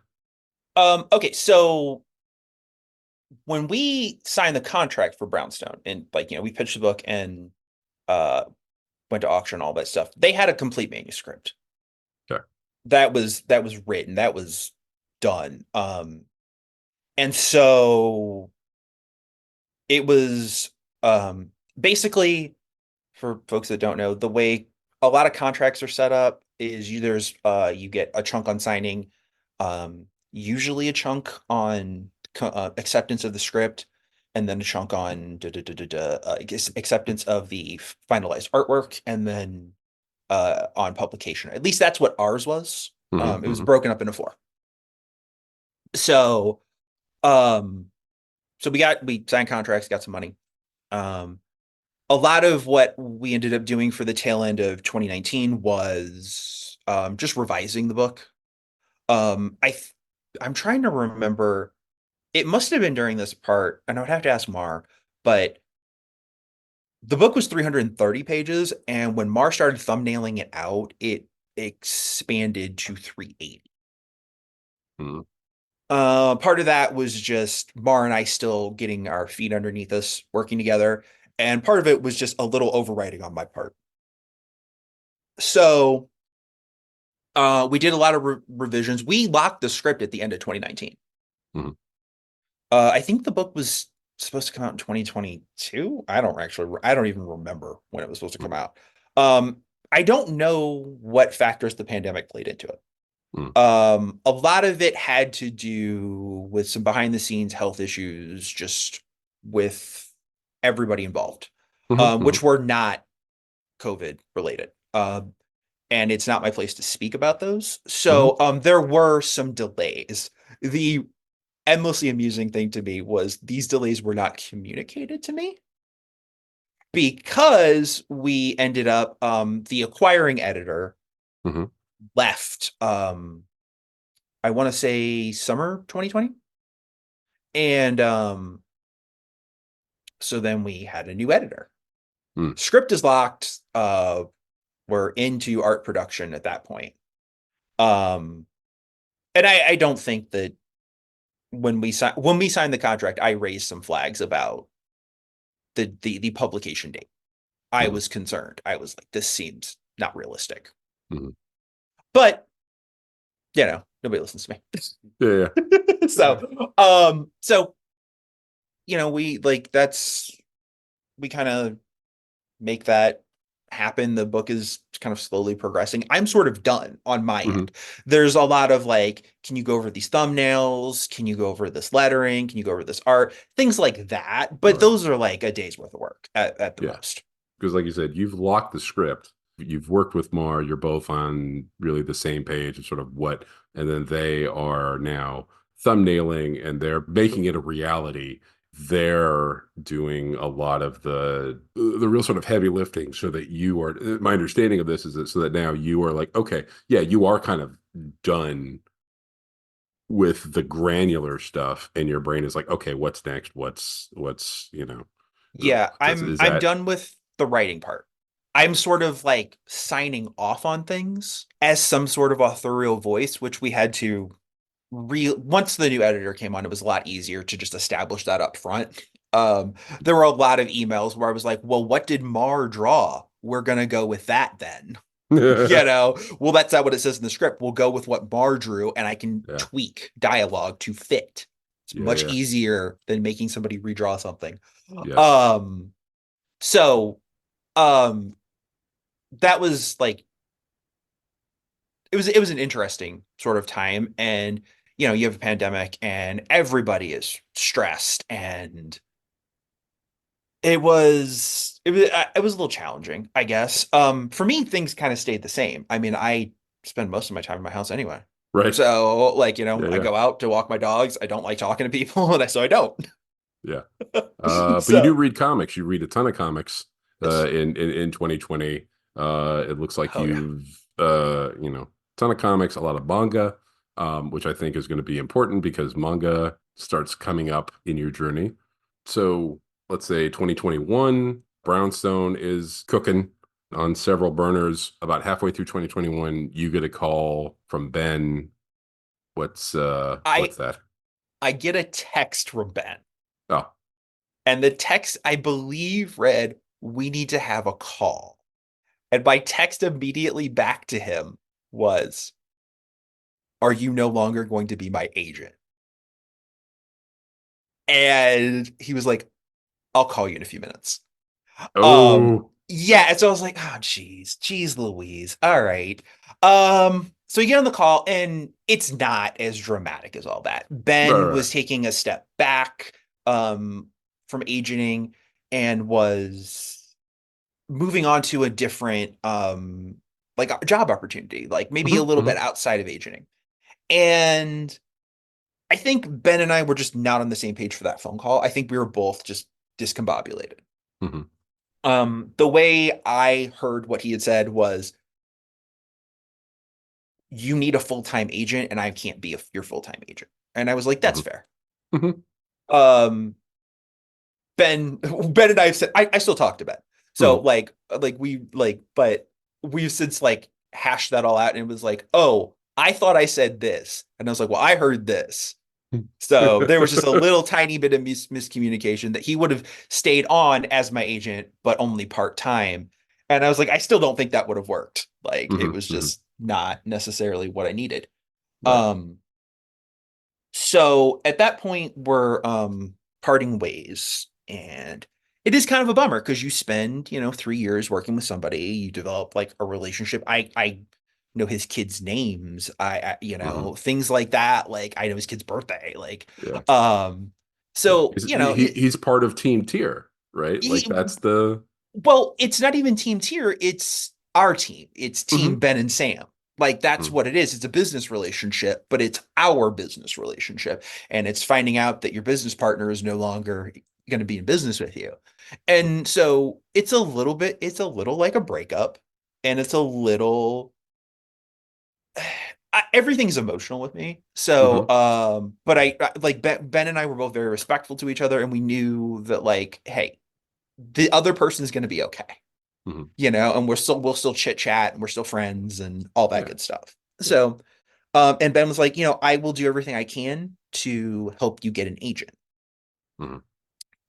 Okay, so when we signed the contract for Brownstone and we pitched the book and uh went to auction, all that stuff, they had a complete manuscript. Okay. That was written, that was done. And so it was basically, for folks that don't know, the way a lot of contracts are set up is you get a chunk on signing, usually a chunk on acceptance of the script, and then a chunk on acceptance of the finalized artwork, and then on publication. At least that's what ours was. Hmm. It was Hmm. broken up into four. So, um, so we signed contracts, got some money. Um, a lot of what we ended up doing for the tail end of 2019 was just revising the book. I'm trying to remember. It must have been during this part, and I would have to ask Mar, but the book was 330 pages, and when Mar started thumbnailing it out, it expanded to 380. Hmm. Part of that was just Mar and I still getting our feet underneath us, working together, and part of it was just a little overwriting on my part. So we did a lot of revisions. We locked the script at the end of 2019. Hmm. I think the book was supposed to come out in 2022. I don't even remember when it was supposed to come Hmm. out. I don't know what factors the pandemic played into it. Hmm. A lot of it had to do with some behind the scenes health issues, just with everybody involved, Hmm. Hmm. which were not COVID related. And it's not my place to speak about those. Hmm. So there were some delays. The endlessly amusing thing to me was these delays were not communicated to me because we ended up the acquiring editor Hmm. left I want to say summer 2020. And so then we had a new editor. Hmm. Script is locked. We're into art production at that point. Um and I don't think that when we signed the contract, I raised some flags about the publication date. I Hmm. was concerned. I was like, this seems not realistic. Hmm. But nobody listens to me. Yeah, yeah. So we we kind of make that happen. The book is kind of slowly progressing. I'm sort of done on my Hmm. end. There's a lot of can you go over these thumbnails? Can you go over this lettering? Can you go over this art? Things like that. But Right. those are like a day's worth of work at the Yeah. most. Because like you said, you've locked the script. You've worked with Mar. You're both on really the same page of sort of and then they are now thumbnailing and they're making it a reality. They're doing a lot of the real sort of heavy lifting so that you are, my understanding of this is that so that now you are like, okay, yeah, you are kind of done with the granular stuff and your brain is like, okay, what's next? Yeah, Is I'm that, done with the writing part. I'm sort of like signing off on things as some sort of authorial voice, which we had to once the new editor came on, it was a lot easier to just establish that up front. There were a lot of emails where I was like, well, what did Mar draw? We're gonna go with that then. You know, well, that's not what it says in the script. We'll go with what Mar drew, and I can Yeah. tweak dialogue to fit. It's Yeah. much Yeah. easier than making somebody redraw something. Yes. Um, so um that was like it was an interesting sort of time. And you have a pandemic and everybody is stressed, and it was a little challenging, I guess. For me, things kind of stayed the same. I mean, I spend most of my time in my house anyway. Right. So, like, Yeah. I Yeah. go out to walk my dogs. I don't like talking to people, and so I don't. Yeah. But you do So, read comics. You read a ton of comics yes. in 2020. It looks like Oh yeah. you've ton of comics, a lot of manga, which I think is going to be important because manga starts coming up in your journey. So let's say 2021, Brownstone is cooking on several burners. About halfway through 2021, you get a call from Ben. What's I that? I get a text from Ben, Oh, and the text, I believe, read, "We need to have a call." And my text immediately back to him was, "Are you no longer going to be my agent?" And he was like, "I'll call you in a few minutes." oh, Yeah, and so I was like, "Oh, geez, Louise. All right." So you get on the call, and it's not as dramatic as all that. right, Ben right, was taking a step back um from agenting and was moving on to a different like a job opportunity, like maybe a little hmm. bit outside of agenting. And I think Ben and I were just not on the same page for that phone call. I think we were both just discombobulated. Hmm. The way I heard what he had said was, "You need a full-time agent, and I can't be your full-time agent." And I was like, "That's Hmm. fair." Hmm. Um, Ben and I have said, I still talk to Ben. So Hmm. but we've since like hashed that all out, and it was like, "Oh, I thought I said this." And I was like, "Well, I heard this." So there was just a little tiny bit of miscommunication that he would have stayed on as my agent, but only part-time. And I was like, I still don't think that would have worked. Like, it Hmm. was Hmm. just not necessarily what I needed. Right. Um, so at that point, we're parting ways. And it is kind of a bummer because you spend, 3 years working with somebody, you develop like a relationship. I know his kids' names. Hmm. Things like that. Like I know his kid's birthday. Like, Yeah. um, Yeah. so, He's part of Team Tier, right? Like he, that's the. well, it's not even Team Tier, it's our team. It's Team Hmm. Ben and Sam. Like that's Hmm. what it is. It's a business relationship, but it's our business relationship. And it's finding out that your business partner is no longer going to be in business with you. And so it's a little like a breakup, and it's a little everything's emotional with me. So, Hmm. but like Ben and I were both very respectful to each other, and we knew that like, hey, the other person is going to be okay, Hmm. and we'll still chit chat, and we're still friends and all that Yeah. good stuff. Yeah. So, and Ben was like, I will do everything I can to help you get an agent. Hmm.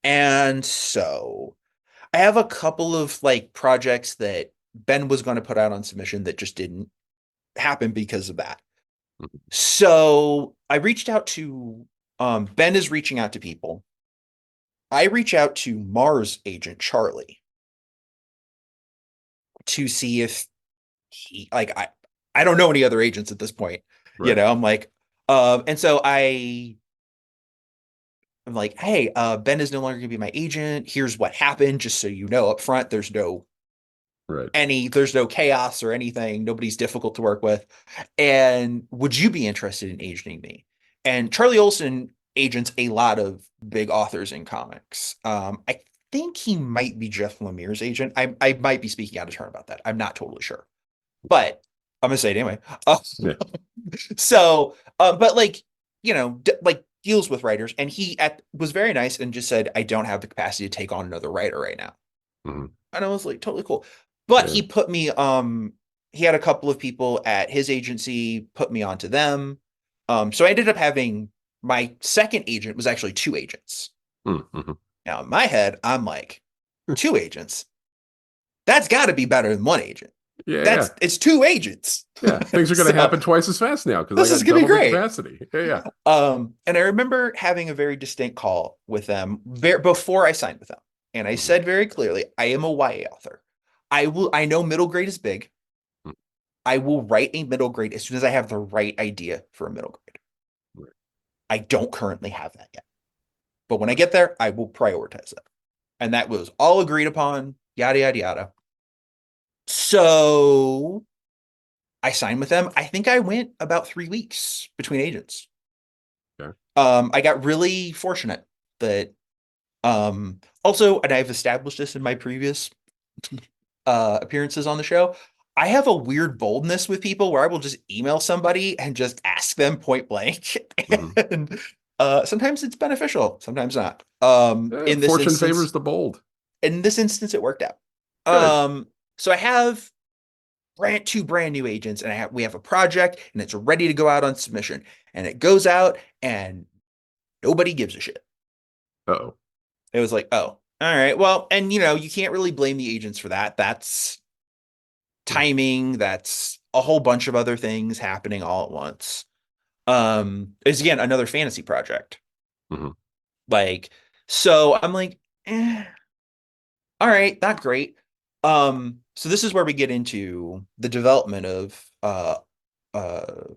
And so I have a couple of like projects that Ben was going to put out on submission that just didn't happen because of that. So I reached out to Ben is reaching out to people. I reach out to Mars agent Charlie to see if he like I don't know any other agents at this point. Right. I'm like, and so I'm like, hey, Ben is no longer gonna be my agent. Here's what happened, just so you know up front. Right. There's no chaos or anything. Nobody's difficult to work with. And would you be interested in agenting me? And Charlie Olson agents a lot of big authors in comics. I think he might be Jeff Lemire's agent. I might be speaking out of turn about that. I'm not totally sure, but I'm gonna say it anyway. Yeah. But like, like deals with writers, and was very nice and just said, I don't have the capacity to take on another writer right now. Hmm. And I was like, totally cool. But Yeah. he had a couple of people at his agency put me onto them. So I ended up having my second agent was actually two agents. Hmm. Now, in my head, I'm like, two agents. That's got to be better than one agent. Yeah, yeah. It's two agents. Yeah. Things are going to So happen twice as fast now because I this is got gonna be double the great. capacity. Yeah, yeah. And I remember having a very distinct call with them before I signed with them. And I Mhm. said very clearly, I am a YA author. I know middle grade is big. Mhm. I will write a middle grade as soon as I have the right idea for a middle grade. Right, I don't currently have that yet. But when I get there, I will prioritize it. And that was all agreed upon, yada, yada, yada. So I signed with them. I think I went about 3 weeks between agents. okay. I got really fortunate that also, and I've established this in my previous appearances on the show, I have a weird boldness with people where I will just email somebody and just ask them point blank. Hmm. And sometimes it's beneficial, sometimes not. Fortune favors the bold. In this instance, it worked out. Good. So I have two brand new agents, and we have a project, and it's ready to go out on submission, and it goes out, and nobody gives a shit. Uh-oh. It was like, oh, all right, well, and you can't really blame the agents for that. That's Hmm. timing. That's a whole bunch of other things happening all at once. It's again another fantasy project. Hmm. Like, so I'm like, all right, not great. So this is where we get into the development of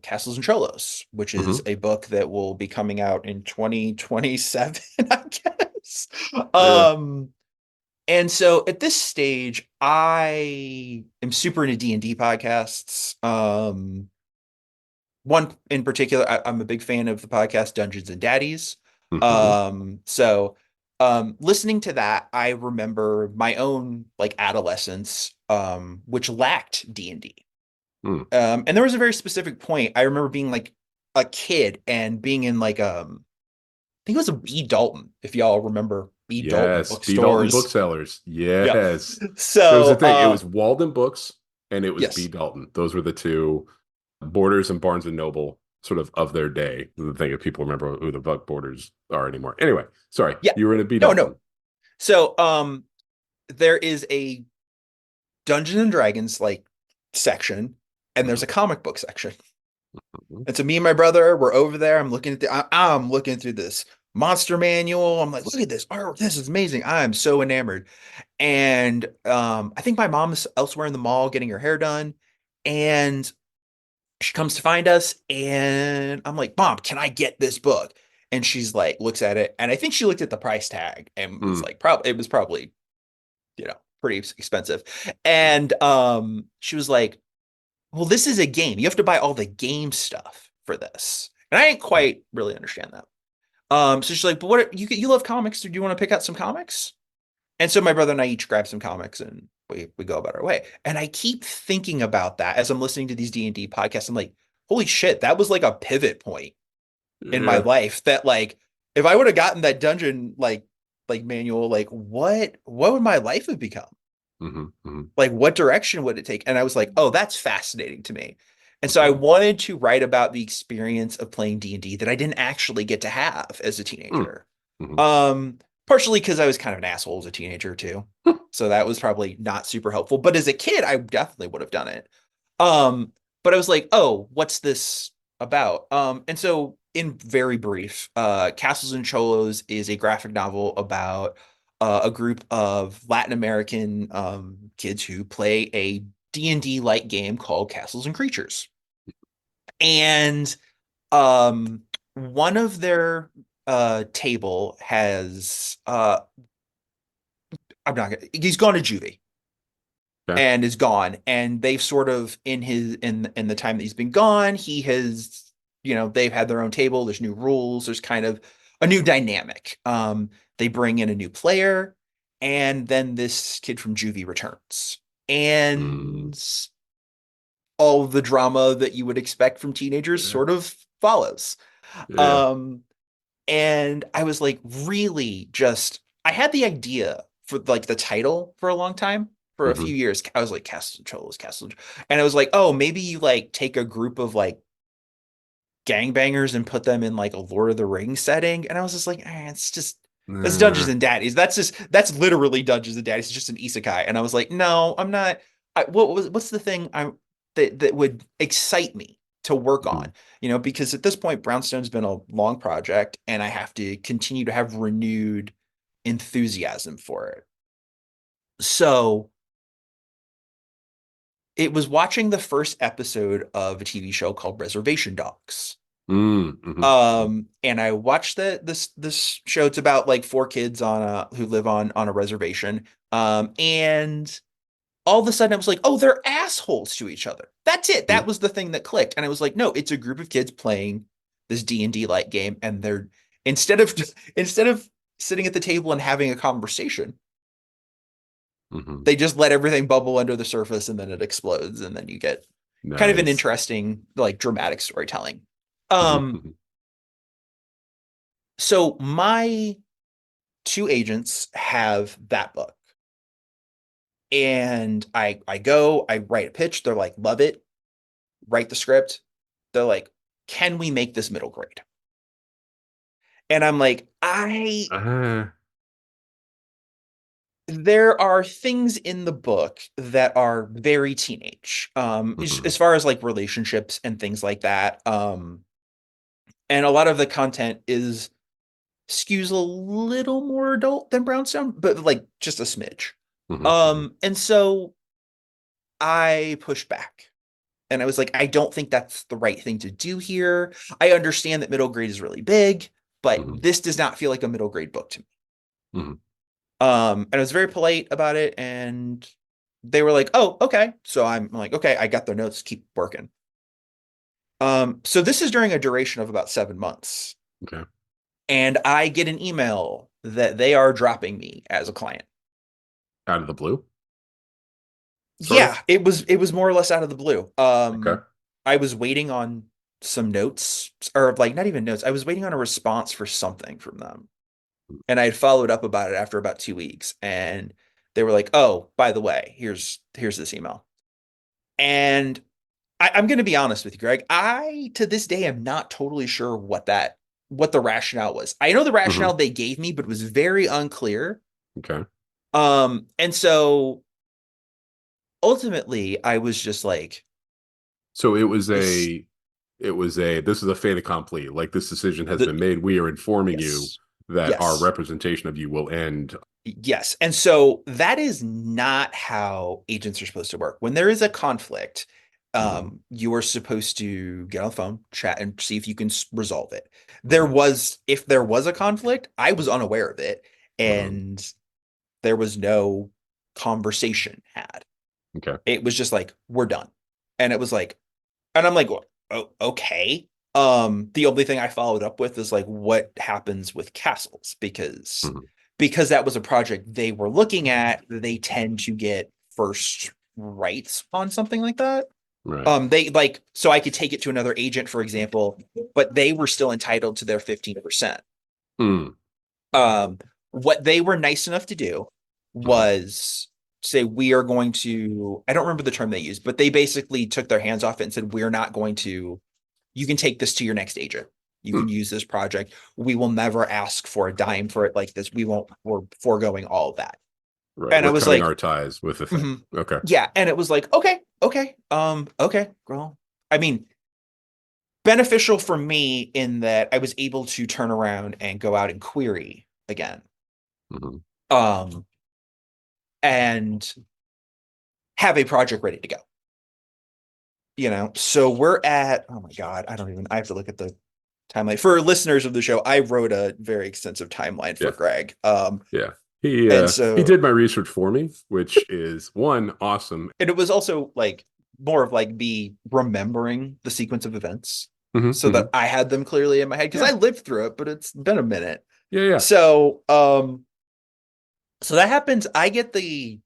Castles and Cholos, which is Hmm. a book that will be coming out in 2027, I guess. Yeah. And so at this stage, I am super into D&D podcasts. One in particular, I'm a big fan of the podcast Dungeons and Daddies. Hmm. So listening to that, I remember my own like adolescence, which lacked D&D. Hmm. And there was a very specific point. I remember being like a kid and being in like I think it was a B. Dalton, if y'all remember B. Dalton Yes. B. Dalton bookstores. booksellers. Yeah. Yes. It was the So thing. It was Walden Books and it was B. yes. Dalton. Those were the two Borders and Barnes and Noble sort of their day. The thing if people remember who the Buck Borders are anymore. Anyway, sorry. Yeah. You were in a B. No, no. Dalton. So there is a Dungeons and Dragons like section, and there's Hmm. a comic book section. Hmm. And so me and my brother were over there. I'm looking through this monster manual. I'm like, look at this art. This is amazing. I'm so enamored. And I think my mom's elsewhere in the mall getting her hair done. And she comes to find us. And I'm like, Mom, can I get this book? And she's like, looks at it. And I think she looked at the price tag and was Hmm. like, probably it was probably, pretty expensive. And she was like, well, this is a game. You have to buy all the game stuff for this. And I didn't quite really understand that. So she's like, but what you love comics? Do you want to pick out some comics? And so my brother and I each grab some comics and we go about our way. And I keep thinking about that as I'm listening to these D&D podcasts. I'm like, holy shit, that was like a pivot point in my Yeah. life that like if I would have gotten that dungeon like manual, like what would my life have become? Hmm. Hmm. Like what direction would it take? And I was like, oh, that's fascinating to me. And so I Okay. wanted to write about the experience of playing D&D that I didn't actually get to have as a Hmm. teenager. Hmm. Partially because I was kind of an asshole as a teenager too. So that was probably not super helpful. But as a kid, I definitely would have done it. Um, but I was like, oh, what's this about? And so in very brief, Castles and Cholos is a graphic novel about a group of Latin American kids who play a D&D like game called Castles and Creatures. And um, one of their table has I'm not gonna, he's gone to juvie Okay. and is gone. And they've sort of in the time that he's been gone, he has, they've had their own table. There's new rules. There's kind of a new dynamic. They bring in a new player, and then this kid from juvie returns. Mm, And all the drama that you would expect from teenagers yeah. sort of follows. Yeah. Um, and I was like, really just, I had the idea for like the title for a long time. For a Hmm. few years, I was like, Castle Cholos, Castle. And I was like, oh, maybe you like take a group of like gangbangers and put them in like a Lord of the Rings setting. And I was just like, it's just, That's Dungeons Nah. and Daddies. That's literally Dungeons and Daddies. It's just an isekai. And I was like, no, I'm not. What's the thing that would excite me to work Mhm. on? Because at this point, Brownstone's been a long project, and I have to continue to have renewed enthusiasm for it. So it was watching the first episode of a TV show called Reservation Dogs. Mhm. And I watched this show. It's about like four kids who live on a reservation. And all of a sudden I was like, oh, they're assholes to each other. That's it. That Mhm. was the thing that clicked. And I was like, no, it's a group of kids playing this D&D like game, and they're instead of sitting at the table and having a conversation, Mhm. they just let everything bubble under the surface, and then it explodes, and then you get kind of an Nice. interesting, like, dramatic storytelling. Mhm. Um, Mhm. so my two agents have that book. And I write a pitch. They're like, love it, write the script. They're like, can we make this middle grade? And I'm like, Ah. there are things in the book that are very teenage, Mhm. as far as like relationships and things like that. And a lot of the content is skews a little more adult than Brownstone, but like just a smidge. Mhm. Mhm. And so I pushed back. And I was like, I don't think that's the right thing to do here. I understand that middle grade is really big, but Mhm. this does not feel like a middle grade book to me. Mhm. And I was very polite about it, and they were like, "Oh, okay." So I'm like, "Okay, I got their notes. Keep working." So this is during a duration of about 7 months, Okay. and I get an email that they are dropping me as a client. Out of the blue, sort Yeah, of. it was more or less out of the blue. Okay. I was waiting on some notes, or like not even notes. I was waiting on a response for something from them. And I had followed up about it after about 2 weeks, and they were like, "Oh, by the way, here's this email." And I'm going to be honest with you, Greg. I to this day am not totally sure what the rationale was. I know the Mhm. rationale they gave me, but it was very unclear. Okay. And so ultimately, I was just like, So this this is a fait accompli. Like this decision has the been made. We are informing you yes, that our yes. representation of you will end. Yes. And so that is not how agents are supposed to work. When there is a conflict, Mhm. you are supposed to get on the phone, chat, and see if you can resolve it. Mhm. If there was a conflict, I was unaware of it, Mhm. and there was no conversation had. Okay. It was just like, we're done. And it was like, and I'm like, oh, okay. The only thing I followed up with is like, what happens with castles? Mhm. Because that was a project they were looking at, they tend to get first rights on something like that. Right. They like, so I could take it to another agent, for example, but they were still entitled to their 15%. Mm. What they were nice enough to do Mhm. was say, we are going to, I don't remember the term they used, but they basically took their hands off it and said, we're not going to, you can take this to your next agent. You can Mm. use this project. We will never ask for a dime for it like this. We're foregoing all of that. Right. And I We're was cutting like, our ties with the thing. mhm. Okay. Yeah. And it was like, okay, well, I mean, beneficial for me in that I was able to turn around and go out and query again. Mhm. Um, and have a project ready to go. So we're at, oh my God, I have to look at the timeline. For listeners of the show, I wrote a very extensive timeline for Yeah. Greg. Yeah. And He so, did my research for me, which is one awesome. and it was also like more of like me remembering the sequence of events Mhm. so that Mhm. I had them clearly in my head because Yeah. I lived through it, but it's been a minute. Yeah. Yeah. So, so that happens. I get the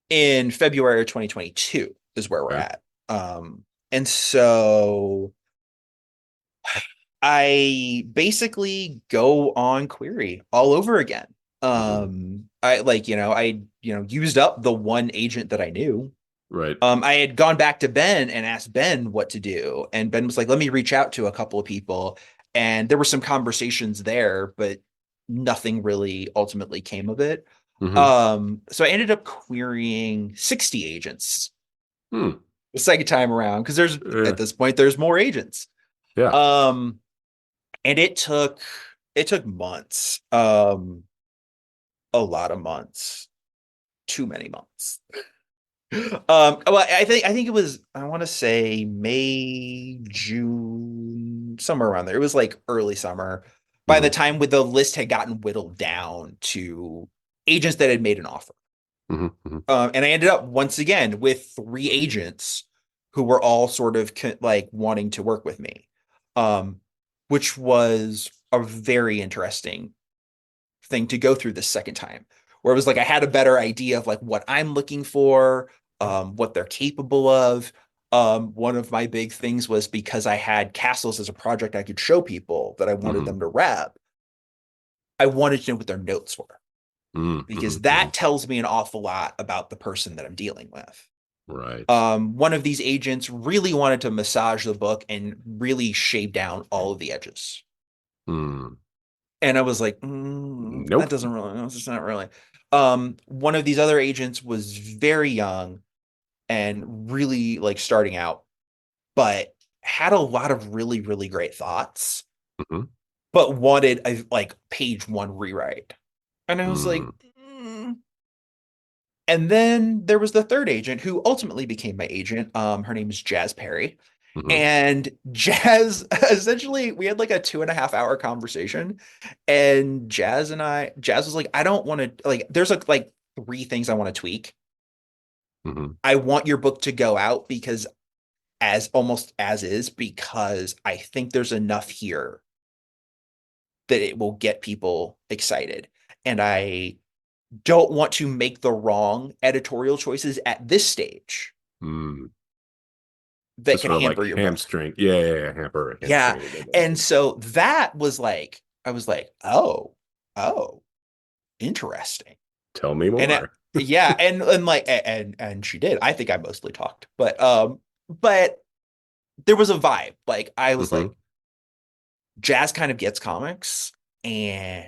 in February of 2022 is where we're Okay. at. And so I basically go on query all over again. Mhm. I like, used up the one agent that I knew. Right. I had gone back to Ben and asked Ben what to do, and Ben was like, "Let me reach out to a couple of people." And there were some conversations there, but nothing really ultimately came of it. Mm-hmm. So I ended up querying 60 agents Hmm. the second time around because there's Yeah. at this point there's more agents. Yeah. Um, and it took months, a lot of months, too many months. Well, I think it was, I want to say May, June, somewhere around there. It was like early summer. By the Mm-hmm. time with the list had gotten whittled down to agents that had made an offer. Mm-hmm. Mm-hmm. And I ended up once again with three agents who were all sort of like wanting to work with me, um, which was a very interesting thing to go through this second time, where it was like I had a better idea of like what I'm looking for, what they're capable of. One of my big things was because I had castles as a project I could show people that I wanted Mm-hmm. them to rep. I wanted to know what their notes were Mm-hmm. because Mm-hmm. that tells me an awful lot about the person that I'm dealing with. Right. One of these agents really wanted to massage the book and really shave down all of the edges. Mm. And I was like, that Nope. doesn't really, no, it's just not really. One of these other agents was very young and really like starting out, but had a lot of really, really great thoughts, Mm-hmm. but wanted a like page one rewrite. And I was like, Mm. And then there was the third agent who ultimately became my agent. Her name is Jazz Perry. Mm-hmm. And Jazz, essentially, we had like a 2.5 hour conversation. And Jazz was like, I don't want to, like, there's like three things I want to tweak. Mm-hmm. I want your book to go out because as almost as is, because I think there's enough here that it will get people excited. And I don't want to make the wrong editorial choices at this stage Mm. To that can sort of like hamper your book. hamstring. Yeah, yeah, yeah. Yeah. Hamstring it. And so that was like, I was like, oh, interesting. Tell me And more. yeah, and like and she did. I think I mostly talked, but there was a vibe. Like I was Mm-hmm. like, Jazz kind of gets comics, and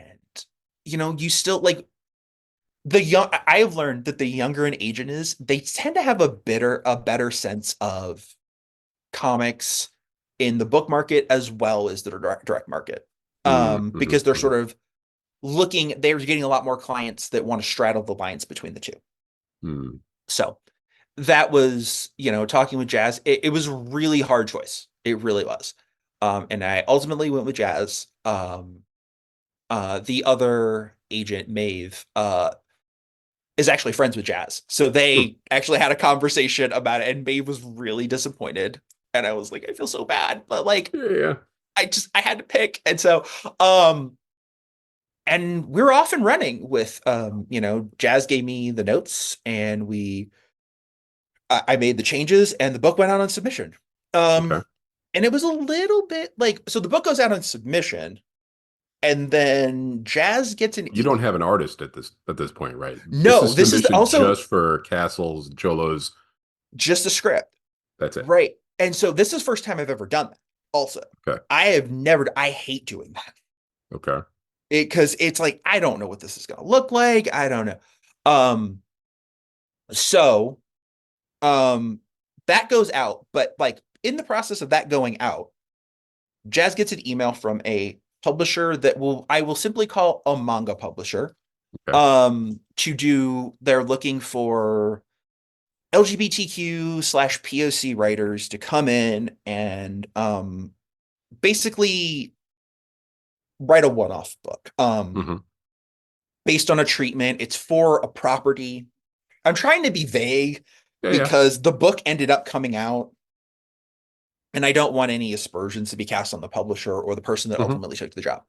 you still like the young. I have learned that the younger an agent is, they tend to have a better sense of comics in the book market as well as the direct market, Mm-hmm. because they're Mm-hmm. sort of they're getting a lot more clients that want to straddle the lines between the two. Mm. So that was, talking with Jazz. It was a really hard choice. It really was. And I ultimately went with Jazz. The other agent, Maeve, is actually friends with Jazz. So Hmm. they actually had a conversation about it, and Maeve was really disappointed. And I was like, I feel so bad, but like, Yeah, yeah. I had to pick. And so, um, and we're off and running with, Jazz gave me the notes, and I made the changes, and the book went out on submission. Um, Okay. and it was a little bit like, so the book goes out on submission, and then Jazz gets an You don't email. have an artist at this point, right? This No, is this is submission also just for castles, cholos. just a script. That's it. Right. And so this is the first time I've ever done that. Also, Okay. I hate doing that. Okay. Because it's like, I don't know what this is going to look like. I don't know. Um, so, um, that goes out, but like in the process of that going out, Jazz gets an email from a publisher that I will simply call a manga publisher. Okay. They're looking for LGBTQ/POC writers to come in and basically write a one-off book Mm-hmm. based on a treatment. It's for a property. I'm trying to be vague Yeah, yeah. because the book ended up coming out, and I don't want any aspersions to be cast on the publisher or the person that Mm-hmm. ultimately took the job.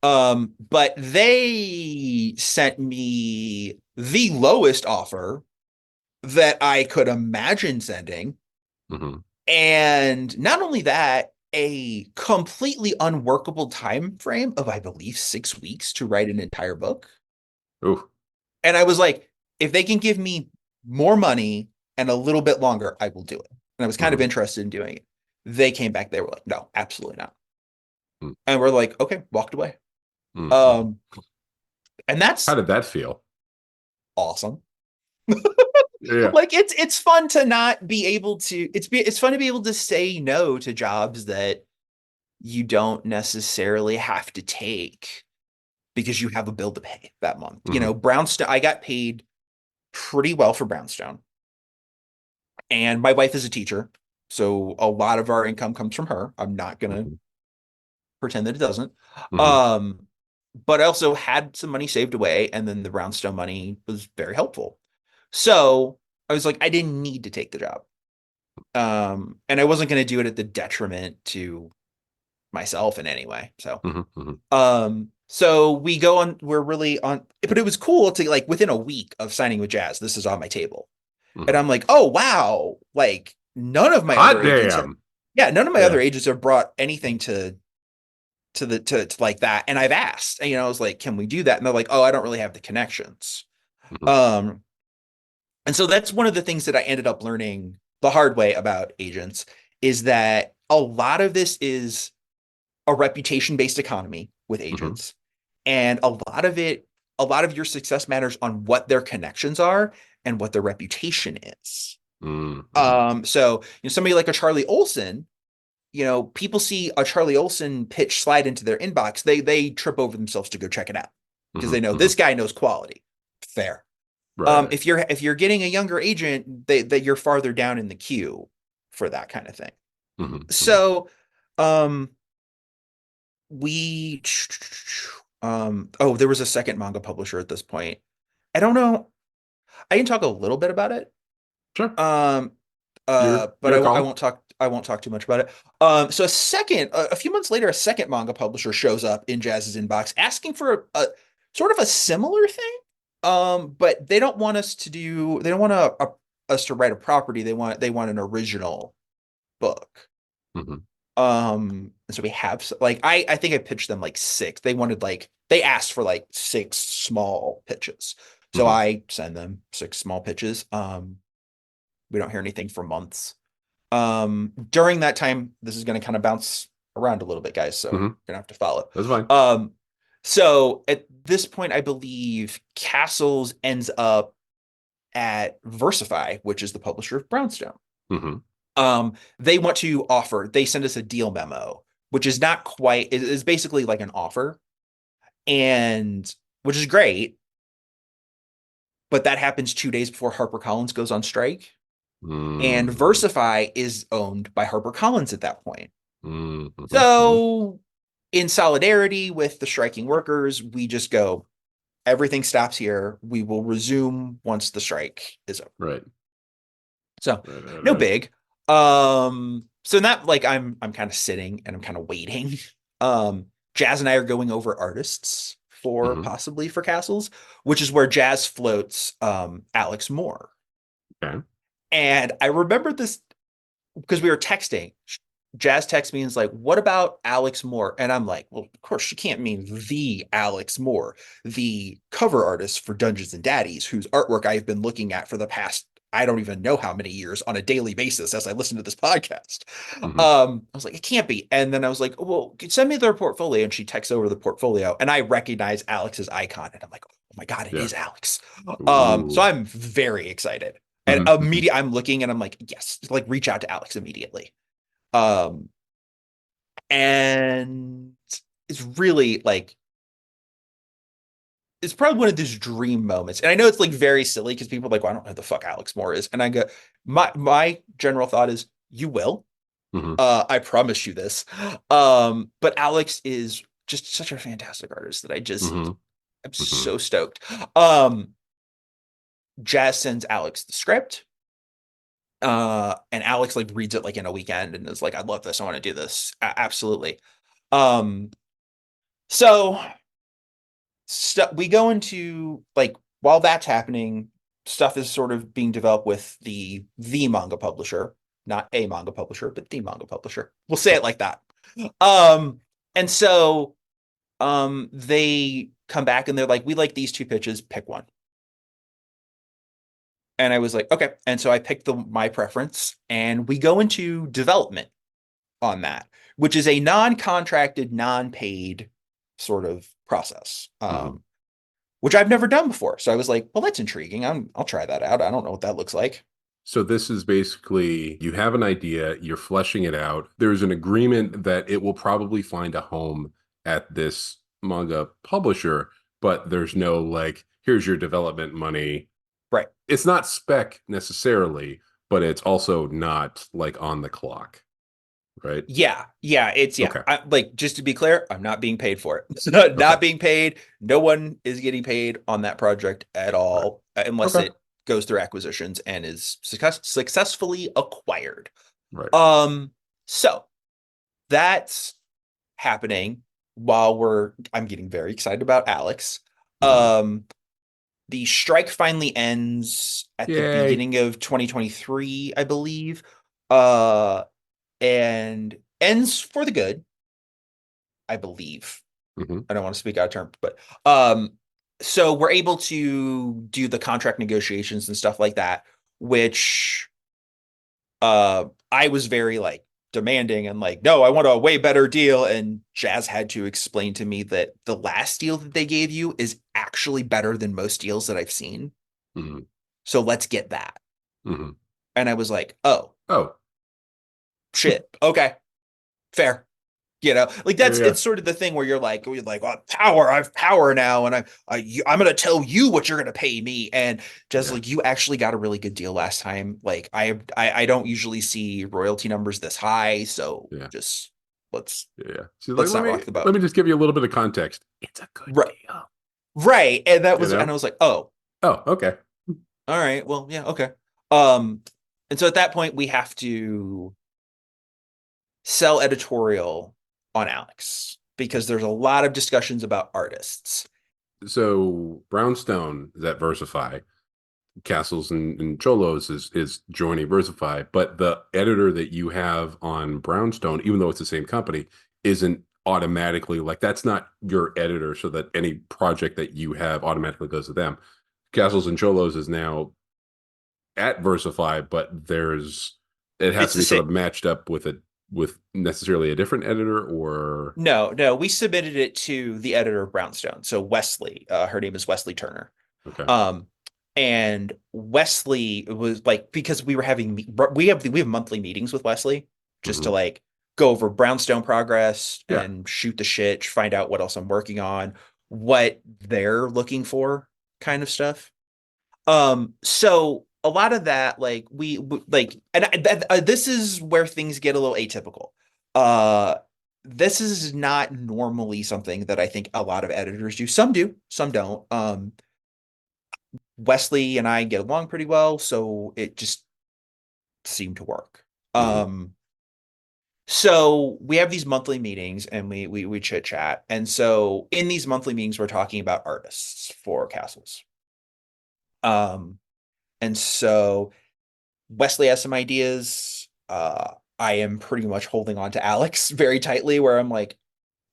But they sent me the lowest offer that I could imagine sending. Mm-hmm. And not only that, a completely unworkable time frame of, I believe, 6 weeks to write an entire book. Ooh. And I was like, if they can give me more money and a little bit longer, I will do it. And I was kind of Mm-hmm. interested in doing it. They came back, they were like, no, absolutely not. And we're like, okay, walked away. Mm-hmm. Um, and How that's did that feel? awesome. Yeah. Like it's fun to not be able to it's fun to be able to say no to jobs that you don't necessarily have to take because you have a bill to pay that month. You Mm-hmm. know, Brownstone, I got paid pretty well for Brownstone. And my wife is a teacher, so a lot of our income comes from her. I'm not gonna Mm-hmm. pretend that it doesn't. Mm-hmm. Um, but I also had some money saved away, and then the Brownstone money was very helpful. So I was like, I didn't need to take the job. And I wasn't going to do it at the detriment to myself in any way. Mm-hmm. So we go on, we're really on, but it was cool to like within a week of signing with Jazz, this is on my table. And Mm-hmm. I'm like, oh wow, like none of my other Hot agents have, damn. yeah, none of my other Yeah. agents have brought anything to like that. And I've asked, and, you know, I was like, can we do that? And they're like, oh, I don't really have the connections. Mm-hmm. Um, and so that's one of the things that I ended up learning the hard way about agents is that a lot of this is a reputation based economy with Mm-hmm. agents. And a lot of your success matters on what their connections are and what their reputation is. Mm-hmm. So you know, somebody like a Charlie Olson, you know, people see a Charlie Olson pitch slide into their inbox, they trip over themselves to go check it out because they know Mm-hmm. this guy knows quality. Fair. Right. If you're getting a younger agent, that you're farther down in the queue for that kind of thing. Mm-hmm. Mm-hmm. So, um, we, oh, there was a second manga publisher at this point. I don't know. I can talk a little bit about it. Sure. Um, but Your I call. won't talk. I won't talk too much about it. So a few months later, a second manga publisher shows up in Jazz's inbox asking for a sort of a similar thing. But they don't want us to do. They don't want us to write a property. They want an original book. Mm-hmm. And so we have like I think I pitched them like six. They wanted like they asked for like six small pitches. So Mm-hmm. I send them six small pitches. We don't hear anything for months. During that time, this is going to kind of bounce around a little bit, guys. So Mm-hmm. you're gonna have to follow. That's fine. So at this point, I believe Castles ends up at Versify, which is the publisher of Brownstone. Mm-hmm. They want to offer, they send us a deal memo, which is not quite, it is basically like an offer, and which is great, but that happens 2 days before HarperCollins goes on strike. And Mm-hmm. Versify is owned by HarperCollins at that point. Mm-hmm. Mm-hmm. So, in solidarity with the striking workers, we just go, everything stops here. We will resume once the strike is over. Right. So, Right. Right. no Right. big. So in that like I'm kind of sitting and I'm kind of waiting. Jazz and I are going over artists for Mm-hmm. possibly for Castles, which is where Jazz floats Alex Moore. Okay. And I remember this because we were texting. Jazz texts me and is like, what about Alex Moore? And I'm like, well, of course, she can't mean the Alex Moore, the cover artist for Dungeons and Daddies, whose artwork I've been looking at for the past, I don't even know how many years on a daily basis as I listen to this podcast. Mm-hmm. I was like, it can't be. And then I was like, well, send me their portfolio. And she texts over the portfolio and I recognize Alex's icon. And I'm like, oh my God, it Yeah. is Alex. So Ooh. I'm very excited. And Mm-hmm. Mm-hmm. immediately I'm looking and I'm like, yes, like reach out to Alex immediately. Um, and it's really like it's probably one of those dream moments. And I know it's like very silly because people are like, well, I don't know who the fuck Alex Moore is. And I go, my general thought is you will. Mm-hmm. I promise you this. But Alex is just such a fantastic artist that Mm-hmm. I'm Mm-hmm. so stoked. Um, Jazz sends Alex the script. And Alex like reads it like in a weekend and is like, I love this. I want to do this. Absolutely. Um, so we go into like while that's happening, stuff is sort of being developed with the manga publisher, not a manga publisher, but the manga publisher. We'll say it like that. Um, and so they come back and they're like, we like these two pitches, pick one. And I was like, okay. And so I picked my preference and we go into development on that, which is a non-contracted, non-paid sort of process, Mhm. which I've never done before. So I was like, well, that's intriguing. I'll try that out. I don't know what that looks like. So this is basically you have an idea, you're fleshing it out. There's an agreement that it will probably find a home at this manga publisher, but there's no like, here's your development money. Right. It's not spec necessarily, but it's also not like on the clock, right? Yeah, yeah. Okay. Like, just to be clear, I'm not being paid for it. It's not Okay. being paid. No one is getting paid on that project at Right. all, unless Okay. it goes through acquisitions and is successfully acquired. Right. Um, so that's happening while I'm getting very excited about Alex. Mhm. Um, the strike finally ends at the Yay. beginning of 2023, I believe. Uh, and ends for the good, I believe. Mhm. I don't want to speak out of term, but um, so we're able to do the contract negotiations and stuff like that, which I was very like demanding and like, no, I want a way better deal. And Jazz had to explain to me that the last deal that they gave you is actually better than most deals that I've seen. Mhm. So let's get that. Mhm. And I was like, oh Oh, shit, okay, fair. Like yeah, yeah. it's sort of the thing where you're like, well, power, I have power now, and I'm gonna tell you what you're gonna pay me, and just Yeah. like you actually got a really good deal last time. Like I don't usually see royalty numbers this high, so Yeah. just let's Yeah. Yeah. See, like, let's not rock the let boat. me just give you a little bit of context. It's a good Right, deal, right, you and know? I was like, oh, Oh, okay. all right, well, yeah, okay. Um, and so at that point we have to sell editorial on Alex because there's a lot of discussions about artists. So Brownstone is at Versify. Castles and Cholos is joining Versify, but the editor that you have on Brownstone, even though it's the same company, isn't automatically like that's not your editor, so that any project that you have automatically goes to them. Castles and Cholos is now at Versify, but it has It's to the be sort same. of matched up with necessarily a different editor or No, we submitted it to the editor of Brownstone. So Wesley, her name is Wesley Turner. okay. Um, and Wesley was like, because we were having we have monthly meetings with Wesley just to Hmm. like go over Brownstone progress Yeah. and shoot the shit, find out what else I'm working on, what they're looking for, kind of stuff. So a lot of that, like like, and this is where things get a little atypical. Uh, this is not normally something that I think a lot of editors do. Some do, some don't. Wesley and I get along pretty well, so it just seemed to work. Hmm. So we have these monthly meetings and we chit chat. And so in these monthly meetings, we're talking about artists for castles. Um, and so Wesley has some ideas. I am pretty much holding on to Alex very tightly, where I'm like,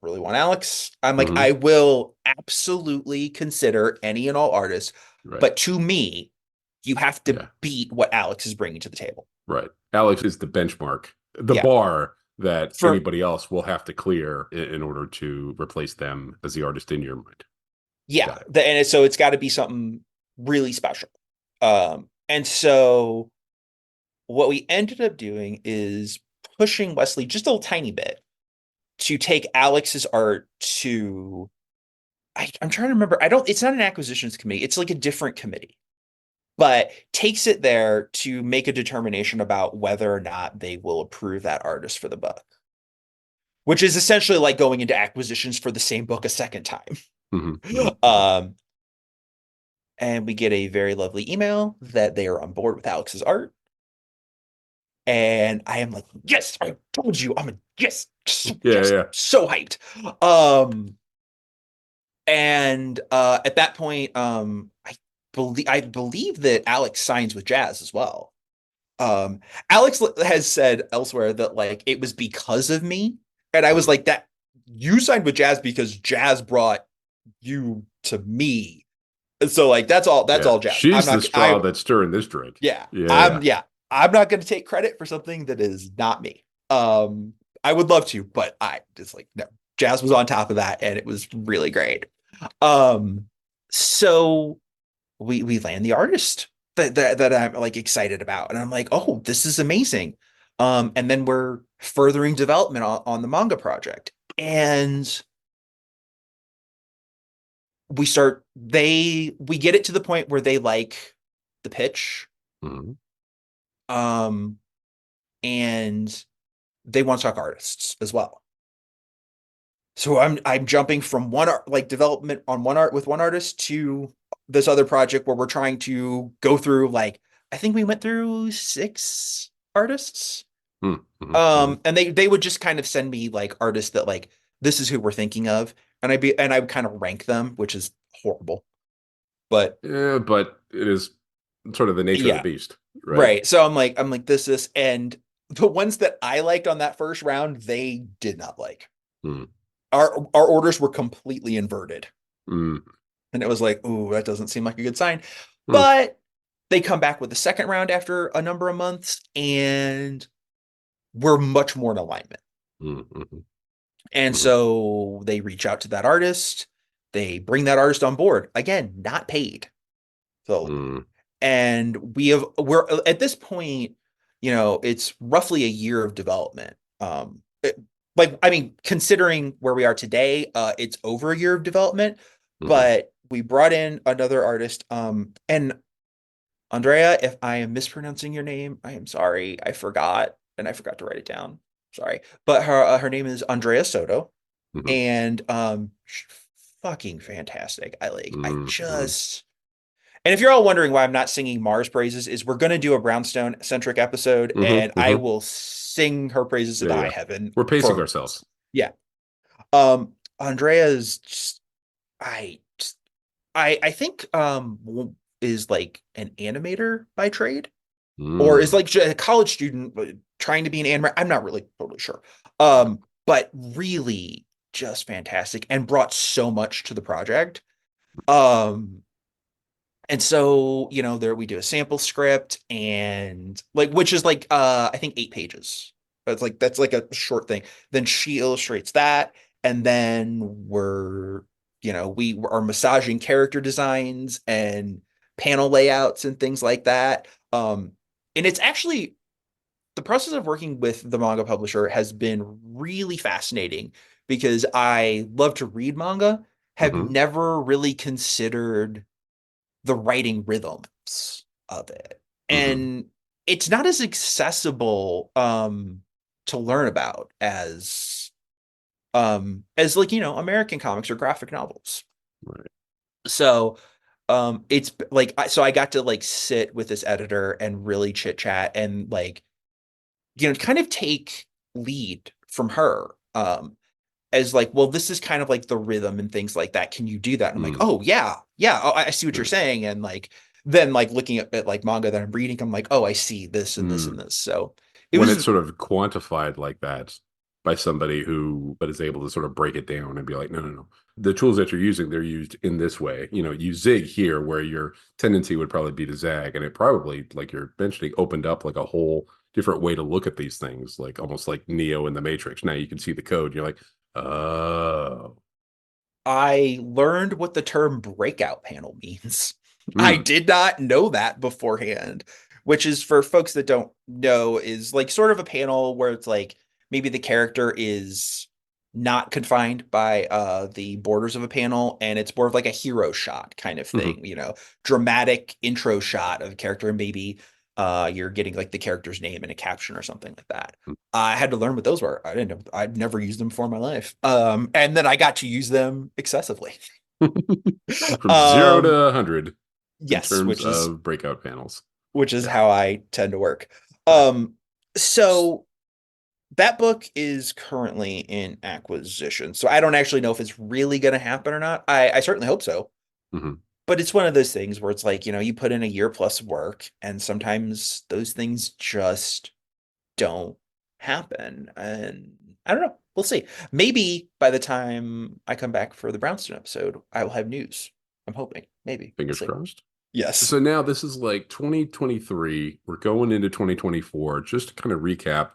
really want Alex. I'm like, Hmm. I will absolutely consider any and all artists, Right. but to me, you have to Yeah. beat what Alex is bringing to the table. Right. Alex is the benchmark, the Yeah. bar that For anybody else will have to clear in order to replace them as the artist in your mind. yeah, Got it. so it's got to be something really special. And so what we ended up doing is pushing Wesley just a little tiny bit to take Alex's art to I'm trying to remember. I don't, it's not an acquisitions committee. It's like a different committee, but takes it there to make a determination about whether or not they will approve that artist for the book, which is essentially like going into acquisitions for the same book a second time. Hmm. Hmm. Hmm. Um, and we get a very lovely email that they are on board with Alex's art. And I am like, yes, I told you, I'm a yes, Yeah, yes, yeah. so hyped. Um, and at that point, I believe that Alex signs with Jazz as well. Alex has said elsewhere that like it was because of me, and I was Hmm. like, that you signed with Jazz because Jazz brought you to me. And so like that's Yeah. all Jazz. I'm She's the not straw that's stirring this drink. yeah, Yeah, yeah. I'm not going to take credit for something that is not me. I would love to, but I just like no. Jazz was on top of that, and it was really great. Um, so we land the artist that I'm like excited about, and I'm like, oh, this is amazing. And then we're furthering development on the manga project, and we get it to the point where they like the pitch, Mhm. um, and they want to talk artists as well. So I'm jumping from one art like development on one art with one artist to this other project where we're trying to go through like I think we went through 6 artists. Mhm. Mhm. And they would just kind of send me like artists that like this is who we're thinking of, and I would kind of rank them, which is horrible. But Yeah, but it is sort of the nature of the yeah, beast, right? right. So I'm like this, and the ones that I liked on that first round, they did not like. Mm. Our orders were completely inverted. Mm. And it was like, ooh, that doesn't seem like a good sign. Mm. But they come back with the second round after a number of months, and we're much more in alignment. Mm. Mhm. And Mhm. so they reach out to that artist. They bring that artist on board. Again, not paid. So, Mm. and we're at this point, it's roughly a year of development. Like, I mean, considering where we are today, it's over a year of development, Mhm. but we brought in another artist. And Andrea, if I am mispronouncing your name, I am sorry. I forgot, and I forgot to write it down. Sorry, but her name is Andrea Soto, Mhm. and fucking fantastic. I Mm. Mhm. just. And if you're all wondering why I'm not singing Mars praises, is we're going to do a Brownstone centric episode, Mhm. and I Mhm. will sing her praises to Yeah, the high yeah. heaven We're pacing for ourselves. yeah. Andrea's just I I think is like an animator by trade, or is Mm. like a college student trying to be an animator. I'm not really totally sure. Right. But really just fantastic and brought so much to the project. Um, and so, there we do a sample script and like which is like I think 8 pages. That's like a short thing. Then she illustrates that, and then we are massaging character designs and panel layouts and things like that. And it's actually the process of working with the manga publisher has been really fascinating because I love to read manga, have Mhm. never really considered the writing rhythms of it. Mhm. And it's not as accessible to learn about as like, American comics or graphic novels. Right. So it's like so I got to like sit with this editor and really chit chat and like kind of take lead from her. As like, well, this is kind of like the rhythm and things like that. Can you do that? And I'm like, Mm. oh yeah, yeah. Oh, I see what you're Yeah. saying. And like then like looking at like manga that I'm reading, I'm like, oh, I see this and this Mm. and this. So it When was it's sort of quantified like that by somebody who but is able to sort of break it down and be like, no, no, no. The tools that you're using, they're used in this way. You zig here where your tendency would probably be to zag. And it probably, like you're mentioning, opened up like a whole different way to look at these things, like almost like Neo in the Matrix. Now you can see the code. And you're like, oh. I learned what the term breakout panel means. I Mm. did not know that beforehand, which is for folks that don't know, is like sort of a panel where it's like maybe the character is not confined by the borders of a panel, and it's more of like a hero shot kind of Hmm. thing, dramatic intro shot of a character, and maybe you're getting like the character's name in a caption or something like that. I had to learn what those were. I didn't know. I'd never used them before in my life. And then I got to use them excessively. From zero to Um, 100 in yes, terms which is of breakout panels. which is Yeah. how I tend to work. Right. Um, so that book is currently in acquisition. So I don't actually know if it's really going to happen or not. I certainly hope so. Hmm. But it's one of those things where it's like, you put in a year plus work, and sometimes those things just don't happen. And I don't know. We'll see. Maybe by the time I come back for the Brownstone episode, I will have news. I'm hoping. Maybe. We'll Fingers see. crossed. Yes. So now this is like 2023. We're going into 2024. Just to kind of recap,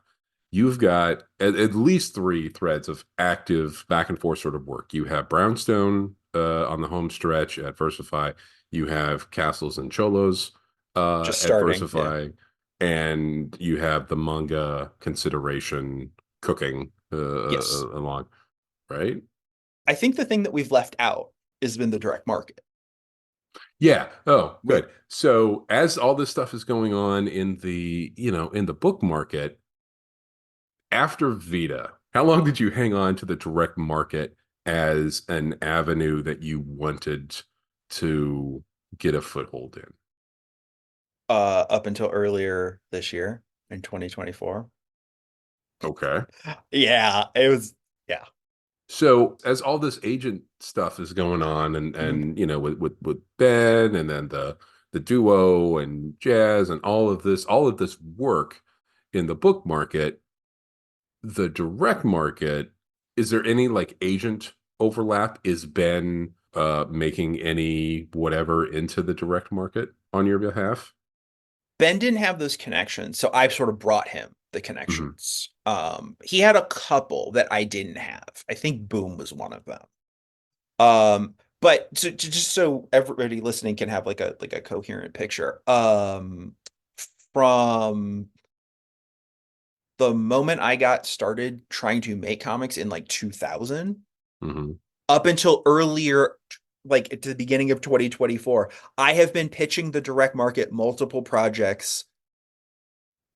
you've got at least three threads of active back and forth sort of work. You have Brownstone on the home stretch at Versify. You have Castles and Cholos Just at starting. Yeah. Versify, and you have the manga consideration cooking Yes. along, right? I think the thing that we've left out has been the direct market. Yeah. Oh, With good. So as all this stuff is going on in the, in the book market, after VEDA, how long did you hang on to the direct market as an avenue that you wanted to get a foothold in? up until earlier this year in 2024. Okay. Yeah, it was yeah. So as all this agent stuff is going on and Mhm. with Ben and then the duo and Jazz and all of this work in the book market, the direct market, is there any like agent overlap? Is Ben making any whatever into the direct market on your behalf? Ben didn't have those connections, so I sort of brought him the Hmm. connections. He had a couple that I didn't have. I think Boom was one of them. But just so everybody listening can have like a coherent picture. From the moment I got started trying to make comics in like 2000 Hmm. up until earlier, like at the beginning of 2024, I have been pitching the direct market multiple projects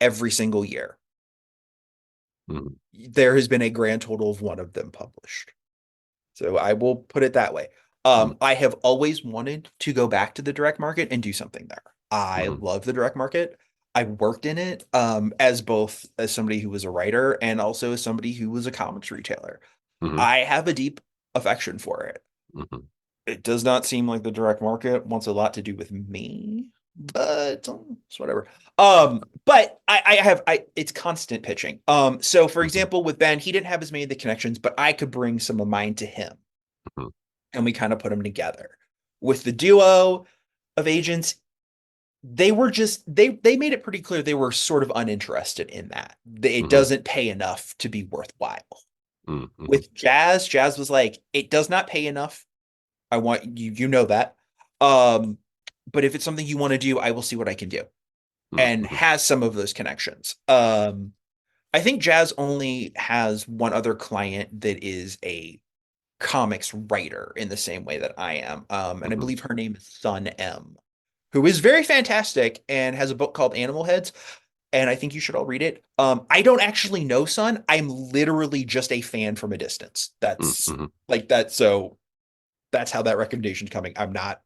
every single year. Hmm. There has been a grand total of one of them published. So I will put it that way. Hmm. I have always wanted to go back to the direct market and do something there. I Hmm. love the direct market. I worked in it as both as somebody who was a writer and also as somebody who was a comics retailer. Hmm. I have a deep affection for it. Hmm. It does not seem like the direct market wants a lot to do with me, but it's whatever. But I have it's constant pitching. So for Hmm. example, with Ben, he didn't have as many of the connections, but I could bring some of mine to him, Hmm. and we kind of put them together. With the duo of agents, they were just they made it pretty clear they were sort of uninterested in that. It Hmm. doesn't pay enough to be worthwhile. Hmm. With Jazz was like, it does not pay enough. I want you, you know that. Um, but if it's something you want to do, I will see what I can do. And Hmm. has some of those connections. I think Jazz only has one other client that is a comics writer in the same way that I am. And I Hmm. believe her name is Sun M, who is very fantastic and has a book called Animal Heads. And I think you should all read it. I don't actually know Sun. I'm literally just a fan from a distance. That's Hmm. like that. So that's how that recommendation's coming. I'm not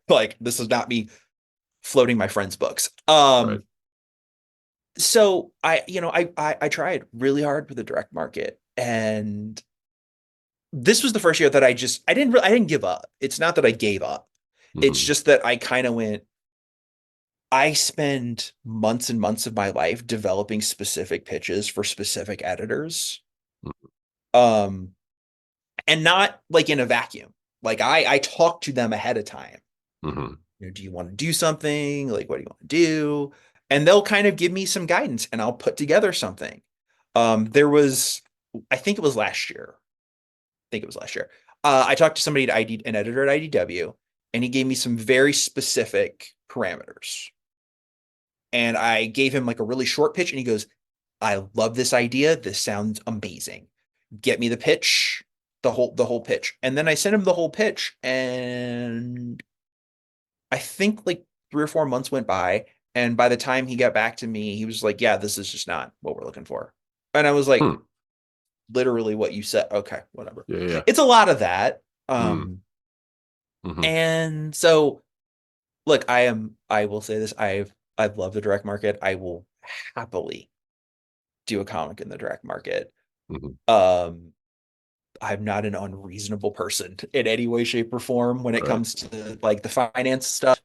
like this is not me floating my friends' books. Right. So I tried really hard for the direct market, and this was the first year that I didn't give up. It's not that I gave up. It's Hmm. just that I kind of went. I spend months and months of my life developing specific pitches for specific editors, um, and not like in a vacuum. Like I talk to them ahead of time. Hmm. Do you want to do something? Like, what do you want to do? And they'll kind of give me some guidance and I'll put together something. There was, I think it was last year. I think it was last year. I talked to somebody at an editor at IDW, and he gave me some very specific parameters. And I gave him like a really short pitch, and he goes, I love this idea. This sounds amazing. Get me the pitch, the whole pitch. And then I sent him the whole pitch, and I think like 3 or 4 months went by, and by the time he got back to me, he was like, "Yeah, this is just not what we're looking for." And I was like, Hmm. "Literally what you said." Okay, whatever. Yeah, yeah. It's a lot of that. Mm. Hmm. And so look, I will say this, I've loved the direct market. I will happily do a comic in the direct market. Hmm. Um, I'm not an unreasonable person in any way, shape, or form when it Right. comes to like the finance stuff.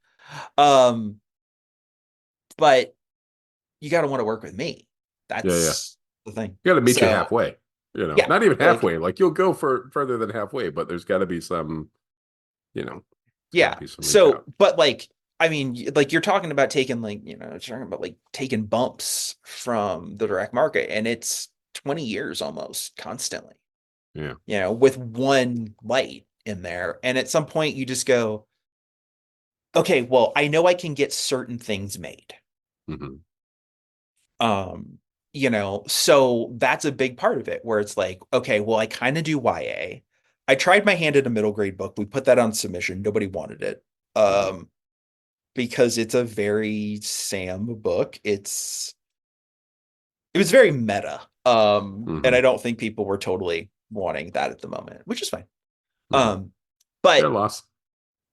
Um, but you got to want to work with me. Yeah, yeah. That's the thing. Got to meet you So halfway. yeah, Not even like halfway. Like you'll go for further than halfway, but there's got to be some, there's got to yeah. be some reach So out. but like I mean, like you're talking about taking like, you're talking about like taking bumps from the direct market, and it's 20 years almost constantly, Yeah. with one light in there. And at some point you just go, okay, well, I know I can get certain things made. Hmm. Um, so that's a big part of it where it's like, okay, well, I kind of do YA. I tried my hand at a middle grade book. We put that on submission. Nobody wanted it. Hmm. Because it's a very Sam book. It was very meta. And Hmm. I don't think people were totally wanting that at the moment, which is fine. Hmm. Um, Fair but loss.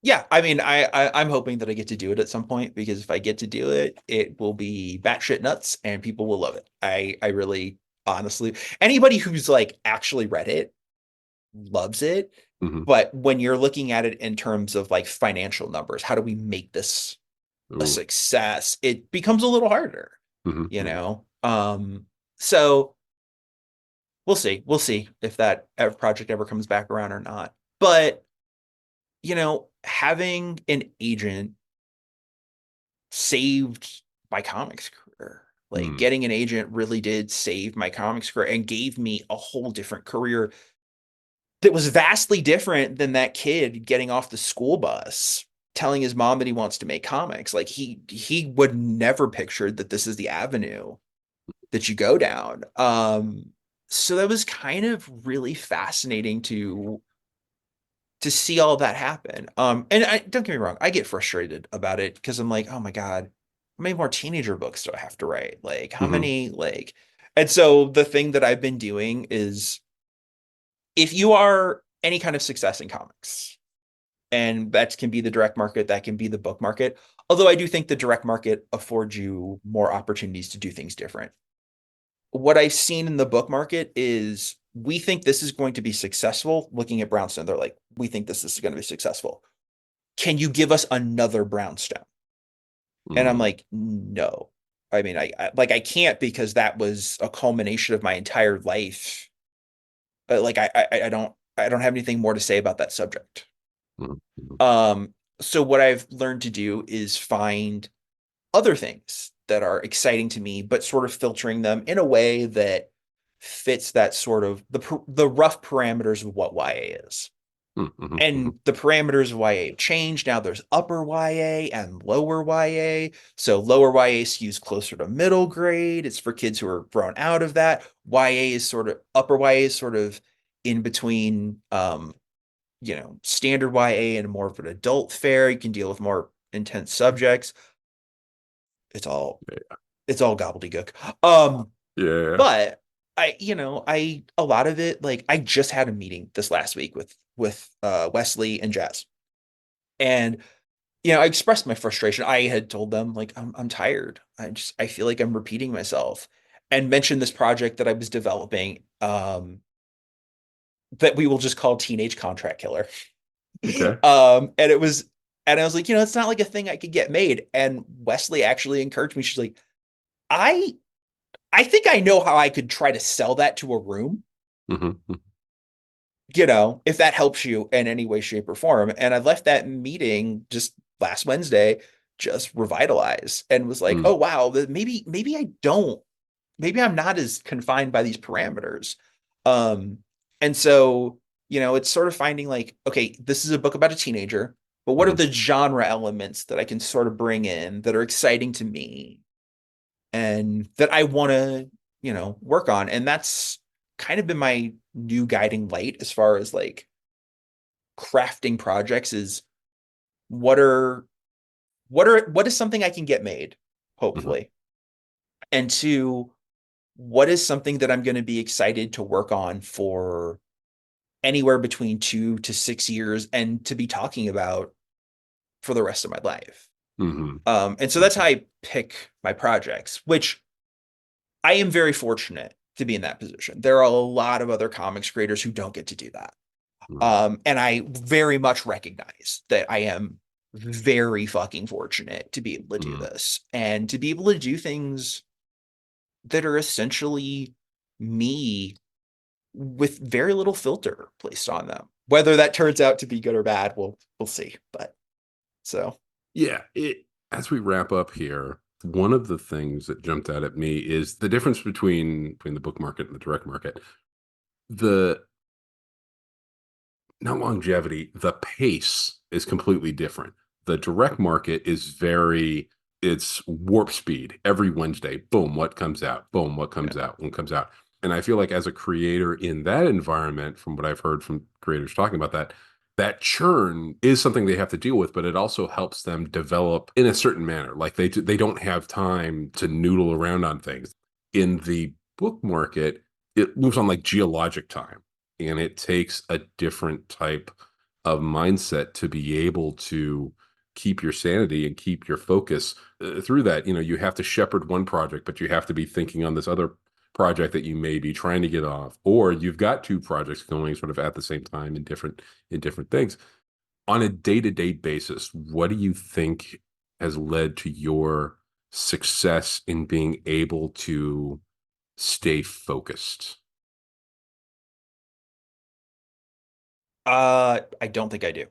yeah, I mean, I'm hoping that I get to do it at some point, because if I get to do it, it will be batshit nuts and people will love it. I really honestly, anybody who's like actually read it loves it. Hmm. But when you're looking at it in terms of like financial numbers, how do we make this a Ooh. success? It becomes a little harder, Hmm. you Hmm. know? So we'll see. We'll see if that project ever comes back around or not. But, having an agent saved my comics career. Like Mm. getting an agent really did save my comics career and gave me a whole different career that was vastly different than that kid getting off the school bus telling his mom that he wants to make comics. Like he would never pictured that this is the avenue that you go down. So that was kind of really fascinating to see all that happen. And don't get me wrong, I get frustrated about it because I'm like, oh my God, how many more teenager books do I have to write? Like, how Hmm. many, like, and so the thing that I've been doing is if you are any kind of success in comics, and that can be the direct market, that can be the book market. Although I do think the direct market affords you more opportunities to do things different. What I've seen in the book market is we think this is going to be successful. Looking at Brownstone, they're like, we think this is going to be successful. Can you give us another brownstone? And I'm Hmm. like, no. I mean, I can't, because that was a culmination of my entire life. But like I don't have anything more to say about that subject. Hmm. Um, so what I've learned to do is find other things that are exciting to me, but sort of filtering them in a way that fits that sort of the rough parameters of what YA is. Hmm. Hmm. And the parameters of YA have changed. Now there's upper YA and lower YA. So lower YA skews closer to middle grade. It's for kids who are grown out of that. YA is sort of upper YA is sort of in between standard YA and more of an adult fare. You can deal with more intense subjects. It's all it's all gobbledygook. Yeah. But I a lot of it, like I just had a meeting this last week with Wesley and Jazz. And I expressed my frustration. I had told them like I'm tired. I feel like I'm repeating myself, and mentioned this project that I was developing that we will just call Teenage Contract Killer. Okay. And I was like, it's not like a thing I could get made. And Wesley actually encouraged me. She's like, I I think I know how I could try to sell that to a room, Hmm. if that helps you in any way, shape, or form. And I left that meeting just last Wednesday, just revitalized, and was like, Mm. oh wow, maybe I don't, maybe I'm not as confined by these parameters. Um, and so, it's sort of finding like, okay, this is a book about a teenager, but what are Hmm. the genre elements that I can sort of bring in that are exciting to me and that I want to, work on? And that's kind of been my new guiding light as far as like crafting projects is what are what is something I can get made, Hmm. hopefully. And two, what is something that I'm going to be excited to work on for anywhere between 2 to 6 years and to be talking about for the rest of my life. Hmm. And so that's how I pick my projects, which I am very fortunate to be in that position. There are a lot of other comics creators who don't get to do that. Hmm. And I very much recognize that I am very fucking fortunate to be able to do Hmm. this and to be able to do things that are essentially me with very little filter placed on them. Whether that turns out to be good or bad, we'll see. But so Yeah, as we wrap up here, one of the things that jumped out at me is the difference between the book market and the direct market. The Not longevity, the pace is completely different. The direct market is it's warp speed. Every Wednesday, boom, what comes out? Boom, what Yeah. comes out? What comes out? And I feel like as a creator in that environment, from what I've heard from creators talking about that, that churn is something they have to deal with, but it also helps them develop in a certain manner. Like they don't have time to noodle around on things. In the book market, it moves on like geologic time, and it takes a different type of mindset to be able to keep your sanity and keep your focus through that. You have to shepherd one project, but you have to be thinking on this other project that you may be trying to get off, or you've got two projects going sort of at the same time in different things. On a day-to-day basis, what do you think has led to your success in being able to stay focused? I don't think I do.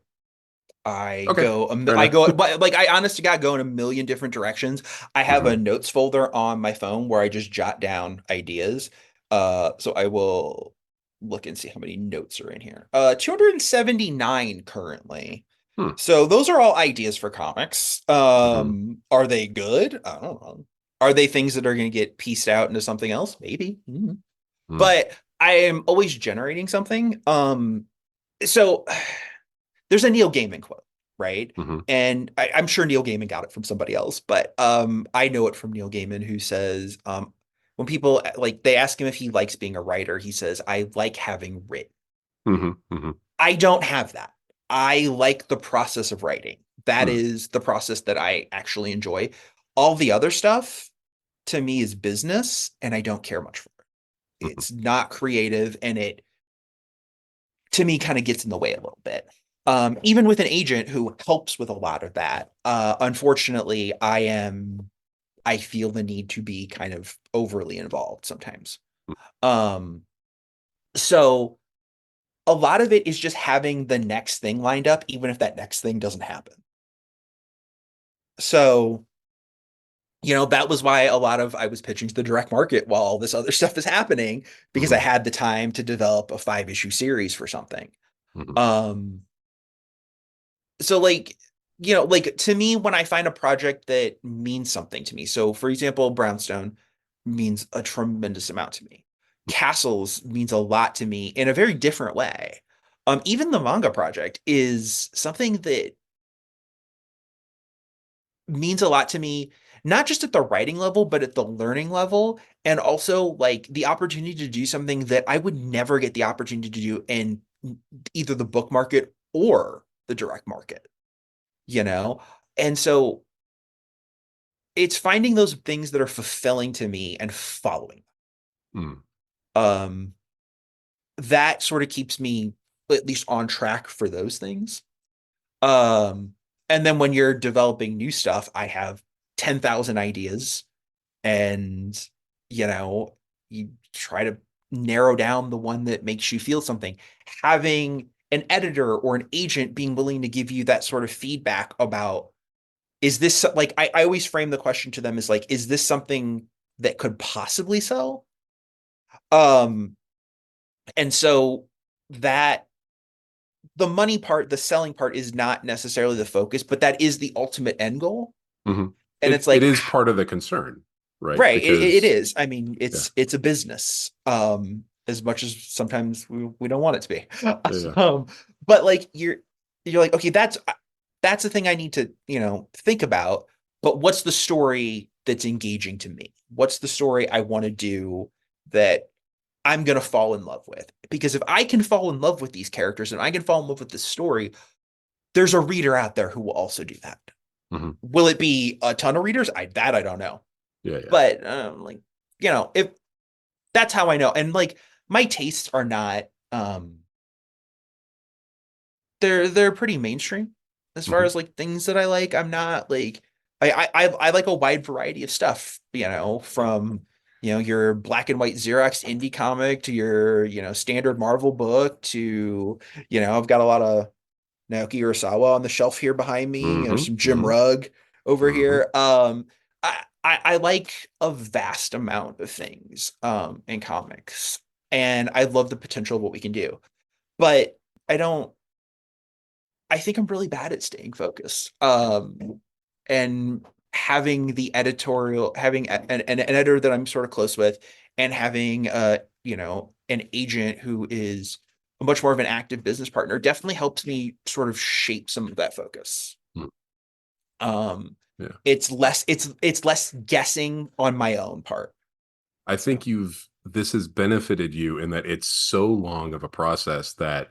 Okay, fair I enough. go, but like I honest to God go in a million different directions. I have a Mhm. notes folder on my phone where I just jot down ideas. So I will look and see how many notes are in here. 279 currently. Hmm. So those are all ideas for comics. Mhm. Are they good? I don't know. Are they things that are going to get pieced out into something else? Maybe. Mhm. Mhm. But I am always generating something. So there's a Neil Gaiman quote, right? Mhm. And I'm sure Neil Gaiman got it from somebody else, but I know it from Neil Gaiman, who says, when people like they ask him if he likes being a writer, he says, "I like having written." Mhm. Mhm. I don't have that. I like the process of writing. That Mhm. is the process that I actually enjoy. All the other stuff to me is business, and I don't care much for it. Mhm. It's not creative, and it to me kind of gets in the way a little bit. Even with an agent who helps with a lot of that. Unfortunately, I feel the need to be kind of overly involved sometimes. Um, so a lot of it is just having the next thing lined up, even if that next thing doesn't happen. So, that was why a lot of I was pitching to the direct market while all this other stuff is happening, because I Mhm. had the time to develop a 5 issue series for something. Mhm. Um, so like like to me, when I find a project that means something to me, so for example, Brownstone means a tremendous amount to me. Castles means a lot to me in a very different way. Even the manga project is something that means a lot to me, not just at the writing level, but at the learning level, and also like the opportunity to do something that I would never get the opportunity to do in either the book market or the direct market, you know? And so it's finding those things that are fulfilling to me and following. Mhm. Um, that sort of keeps me at least on track for those things. Um, and then when you're developing new stuff, I have 10,000 ideas, and you know, you try to narrow down the one that makes you feel something. Having an editor or an agent being willing to give you that sort of feedback about, is this like, I always frame the question to them as like, is this something that could possibly sell? Um, and so that the money part, the selling part is not necessarily the focus, but that is the ultimate end goal. Mhm. And it's It like, is part of the concern, right? right, it Because is. I mean, yeah, it's a business. As much as sometimes we don't want it to be. yeah, yeah. Um, but like you're like, okay, that's the thing I need to, think about. But what's the story that's engaging to me? What's the story I want to do that I'm gonna fall in love with? Because if I can fall in love with these characters and I can fall in love with this story, there's a reader out there who will also do that. Mhm. Will it be a ton of readers? I don't know. Yeah, yeah. But like, if that's how I know. And like my tastes are not they're pretty mainstream as far Mhm. as like things that I like. I'm not like I like a wide variety of stuff, from your black and white Xerox indie comic to your standard Marvel book to I've got a lot of Naoki Urasawa on the shelf here behind me, Mm-hmm. some Jim Mm-hmm. Rugg over Mm-hmm. here. I like a vast amount of things in comics, and I love the potential of what we can do. But I don't I think I'm really bad at staying focused. And having an editor that I'm sort of close with, and having an agent who is much more of an active business partner definitely helps me sort of shape some of that focus. Mm. Um, Yeah. it's less guessing on my own part. I think this has benefited you in that it's so long of a process that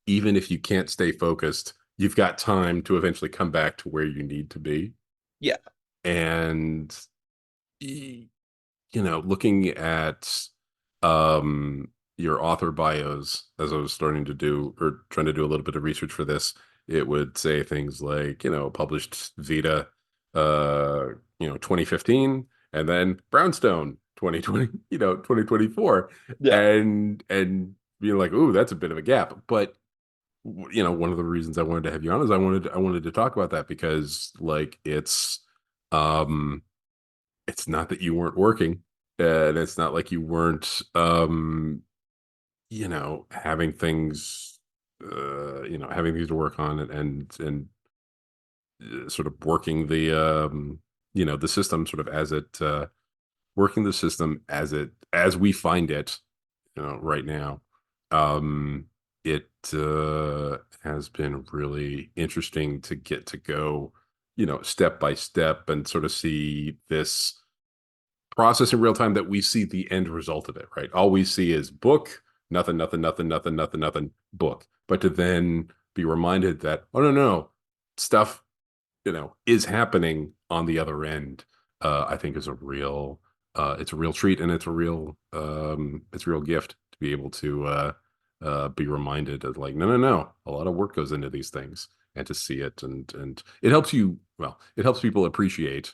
even if you can't stay focused, you've got time to eventually come back to where you need to be. Yeah. And looking at um your author bios as I was starting to do or trying to do a little bit of research for this, it would say things like, published VEDA 2015 and then Brownstone 2020, 2024. Yeah. And being like, ooh, that's a bit of a gap. But one of the reasons I wanted to have you on is I wanted to talk about that because like um it's not that you weren't working, and it's not like you weren't having things having things to work on and sort of working the system sort of as it working the system as we find it right now. um it has been really interesting to get to go step by step and sort of see this process in real time, that we see the end result of it, right? All we see is book, nothing, nothing, nothing, nothing, nothing, nothing, book. But to then be reminded that, oh, no, no, stuff, is happening on the other end, I think is it's a real treat, and it's a real gift to be able to be reminded of like, no, no, no, a lot of work goes into these things, and to see it, and it helps it helps people appreciate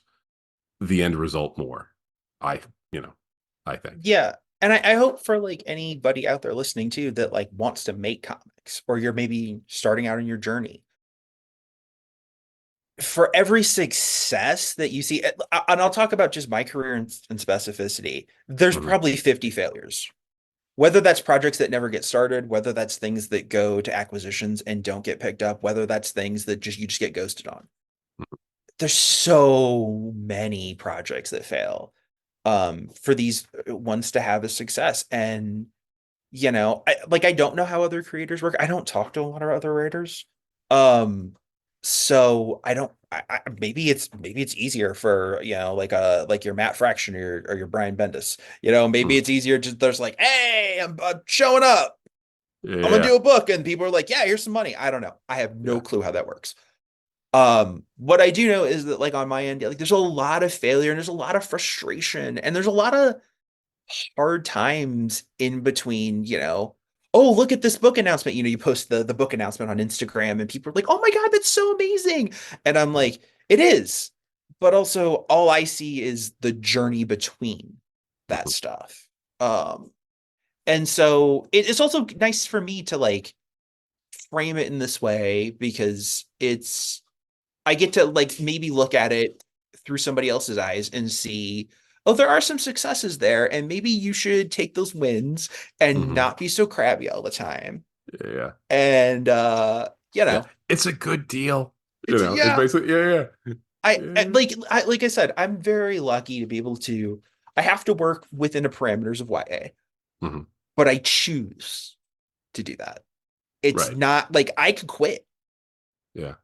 the end result more. I, you know, I think. Yeah. And I hope for like anybody out there listening too that like wants to make comics, or you're maybe starting out in your journey. For every success that you see, and I'll talk about just my career in specificity, there's Mhm. probably 50 failures. Whether that's projects that never get started, whether that's things that go to acquisitions and don't get picked up, whether that's things that just you just get ghosted on. There's so many projects that fail for these ones to have a success. And I don't know how other creators work. I don't talk to a lot of other writers. Um, so I don't maybe it's easier for, like your Matt Fraction or your Brian Bendis. Maybe Mhm. it's easier just there's like, hey, I'm showing up. I'm gonna Yeah, do a book, and people are like, yeah, here's some money. I don't know. I have no yeah. clue how that works. What I do know is that like on my end, like there's a lot of failure and there's a lot of frustration and there's a lot of hard times in between, oh, look at this book announcement. You post the book announcement on Instagram and people are like, oh my God, that's so amazing. And I'm like, it is. But also all I see is the journey between that Mhm. stuff. Um, and so it's also nice for me to like frame it in this way because I get to like maybe look at it through somebody else's eyes and see, oh, there are some successes there, and maybe you should take those wins and Mhm. not be so crabby all the time. Yeah, And yeah. It's a good deal. It's yeah, basically, yeah, yeah, yeah. like I said, I'm very lucky to be able to. I have to work within the parameters of YA, Mhm. but I choose to do that. It's Right. not like I could quit. Yeah.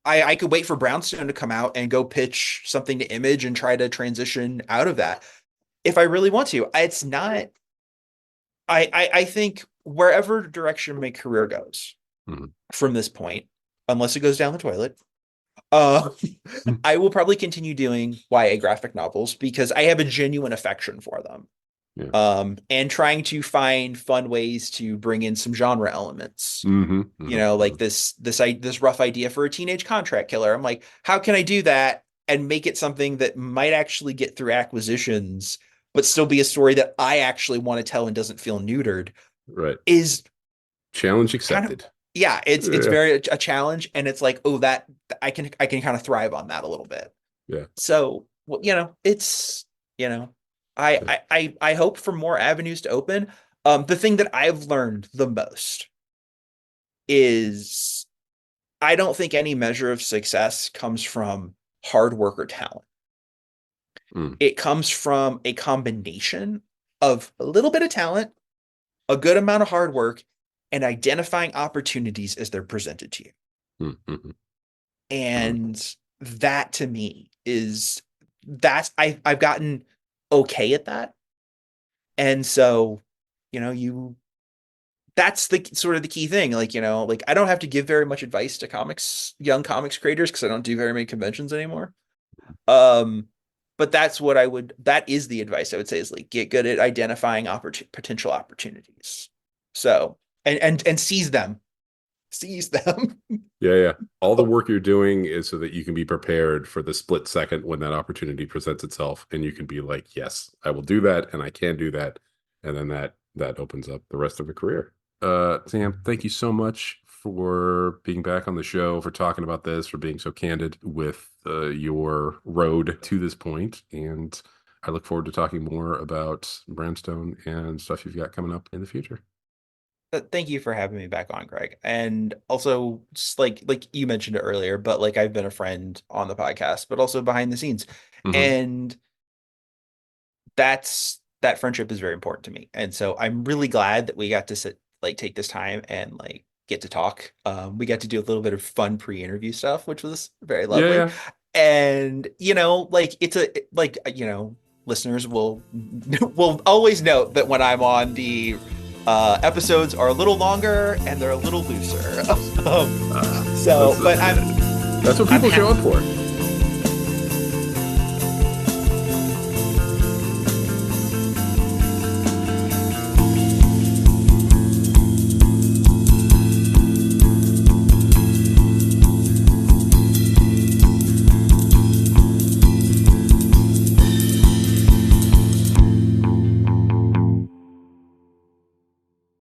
I could wait for Brownstone to come out and go pitch something to Image and try to transition out of that if I really want to. It's not. I think wherever direction my career goes Mhm. from this point, unless it goes down the toilet, uh, I will probably continue doing YA graphic novels because I have a genuine affection for them. Yeah. And trying to find fun ways to bring in some genre elements. Hmm. Hmm. Like this rough idea for a teenage contract killer. I'm like, how can I do that and make it something that might actually get through acquisitions, but still be a story that I actually want to tell and doesn't feel neutered? Right. Is Challenge kind of accepted. it's Yeah. very a challenge, and it's like, oh, that I can kind of thrive on that a little bit. Yeah. So, well, it's, I hope for more avenues to open. The thing that I've learned the most is I don't think any measure of success comes from hard work or talent. Mm. It comes from a combination of a little bit of talent, a good amount of hard work, and identifying opportunities as they're presented to you. Mm. Mm. Mm. And that to me is I've gotten okay at that. And so, you that's the sort of the key thing. Like, like I don't have to give very much advice to young comics creators because I don't do very many conventions anymore. Um, but that is the advice I would say is like get good at identifying potential opportunities. So, and seize them. Seize them. Yeah, yeah. All the work you're doing is so that you can be prepared for the split second when that opportunity presents itself, and you can be like, "Yes, I will do that, and I can do that," and then that opens up the rest of a career. Sam, thank you so much for being back on the show, for talking about this, for being so candid with your road to this point, and I look forward to talking more about Brownstone and stuff you've got coming up in the future. Thank you for having me back on, Greg. And also, just like you mentioned it earlier, but like I've been a friend on the podcast, but also behind the scenes. Hmm. And that friendship is very important to me. And so I'm really glad that we got to take this time and like get to talk. We got to do a little bit of fun pre-interview stuff, which was very Yeah, lovely. yeah. And like listeners will will always note that when I'm on, the episodes are a little longer and they're a little looser. Uh, So, but that's what I'm people show happy. up for.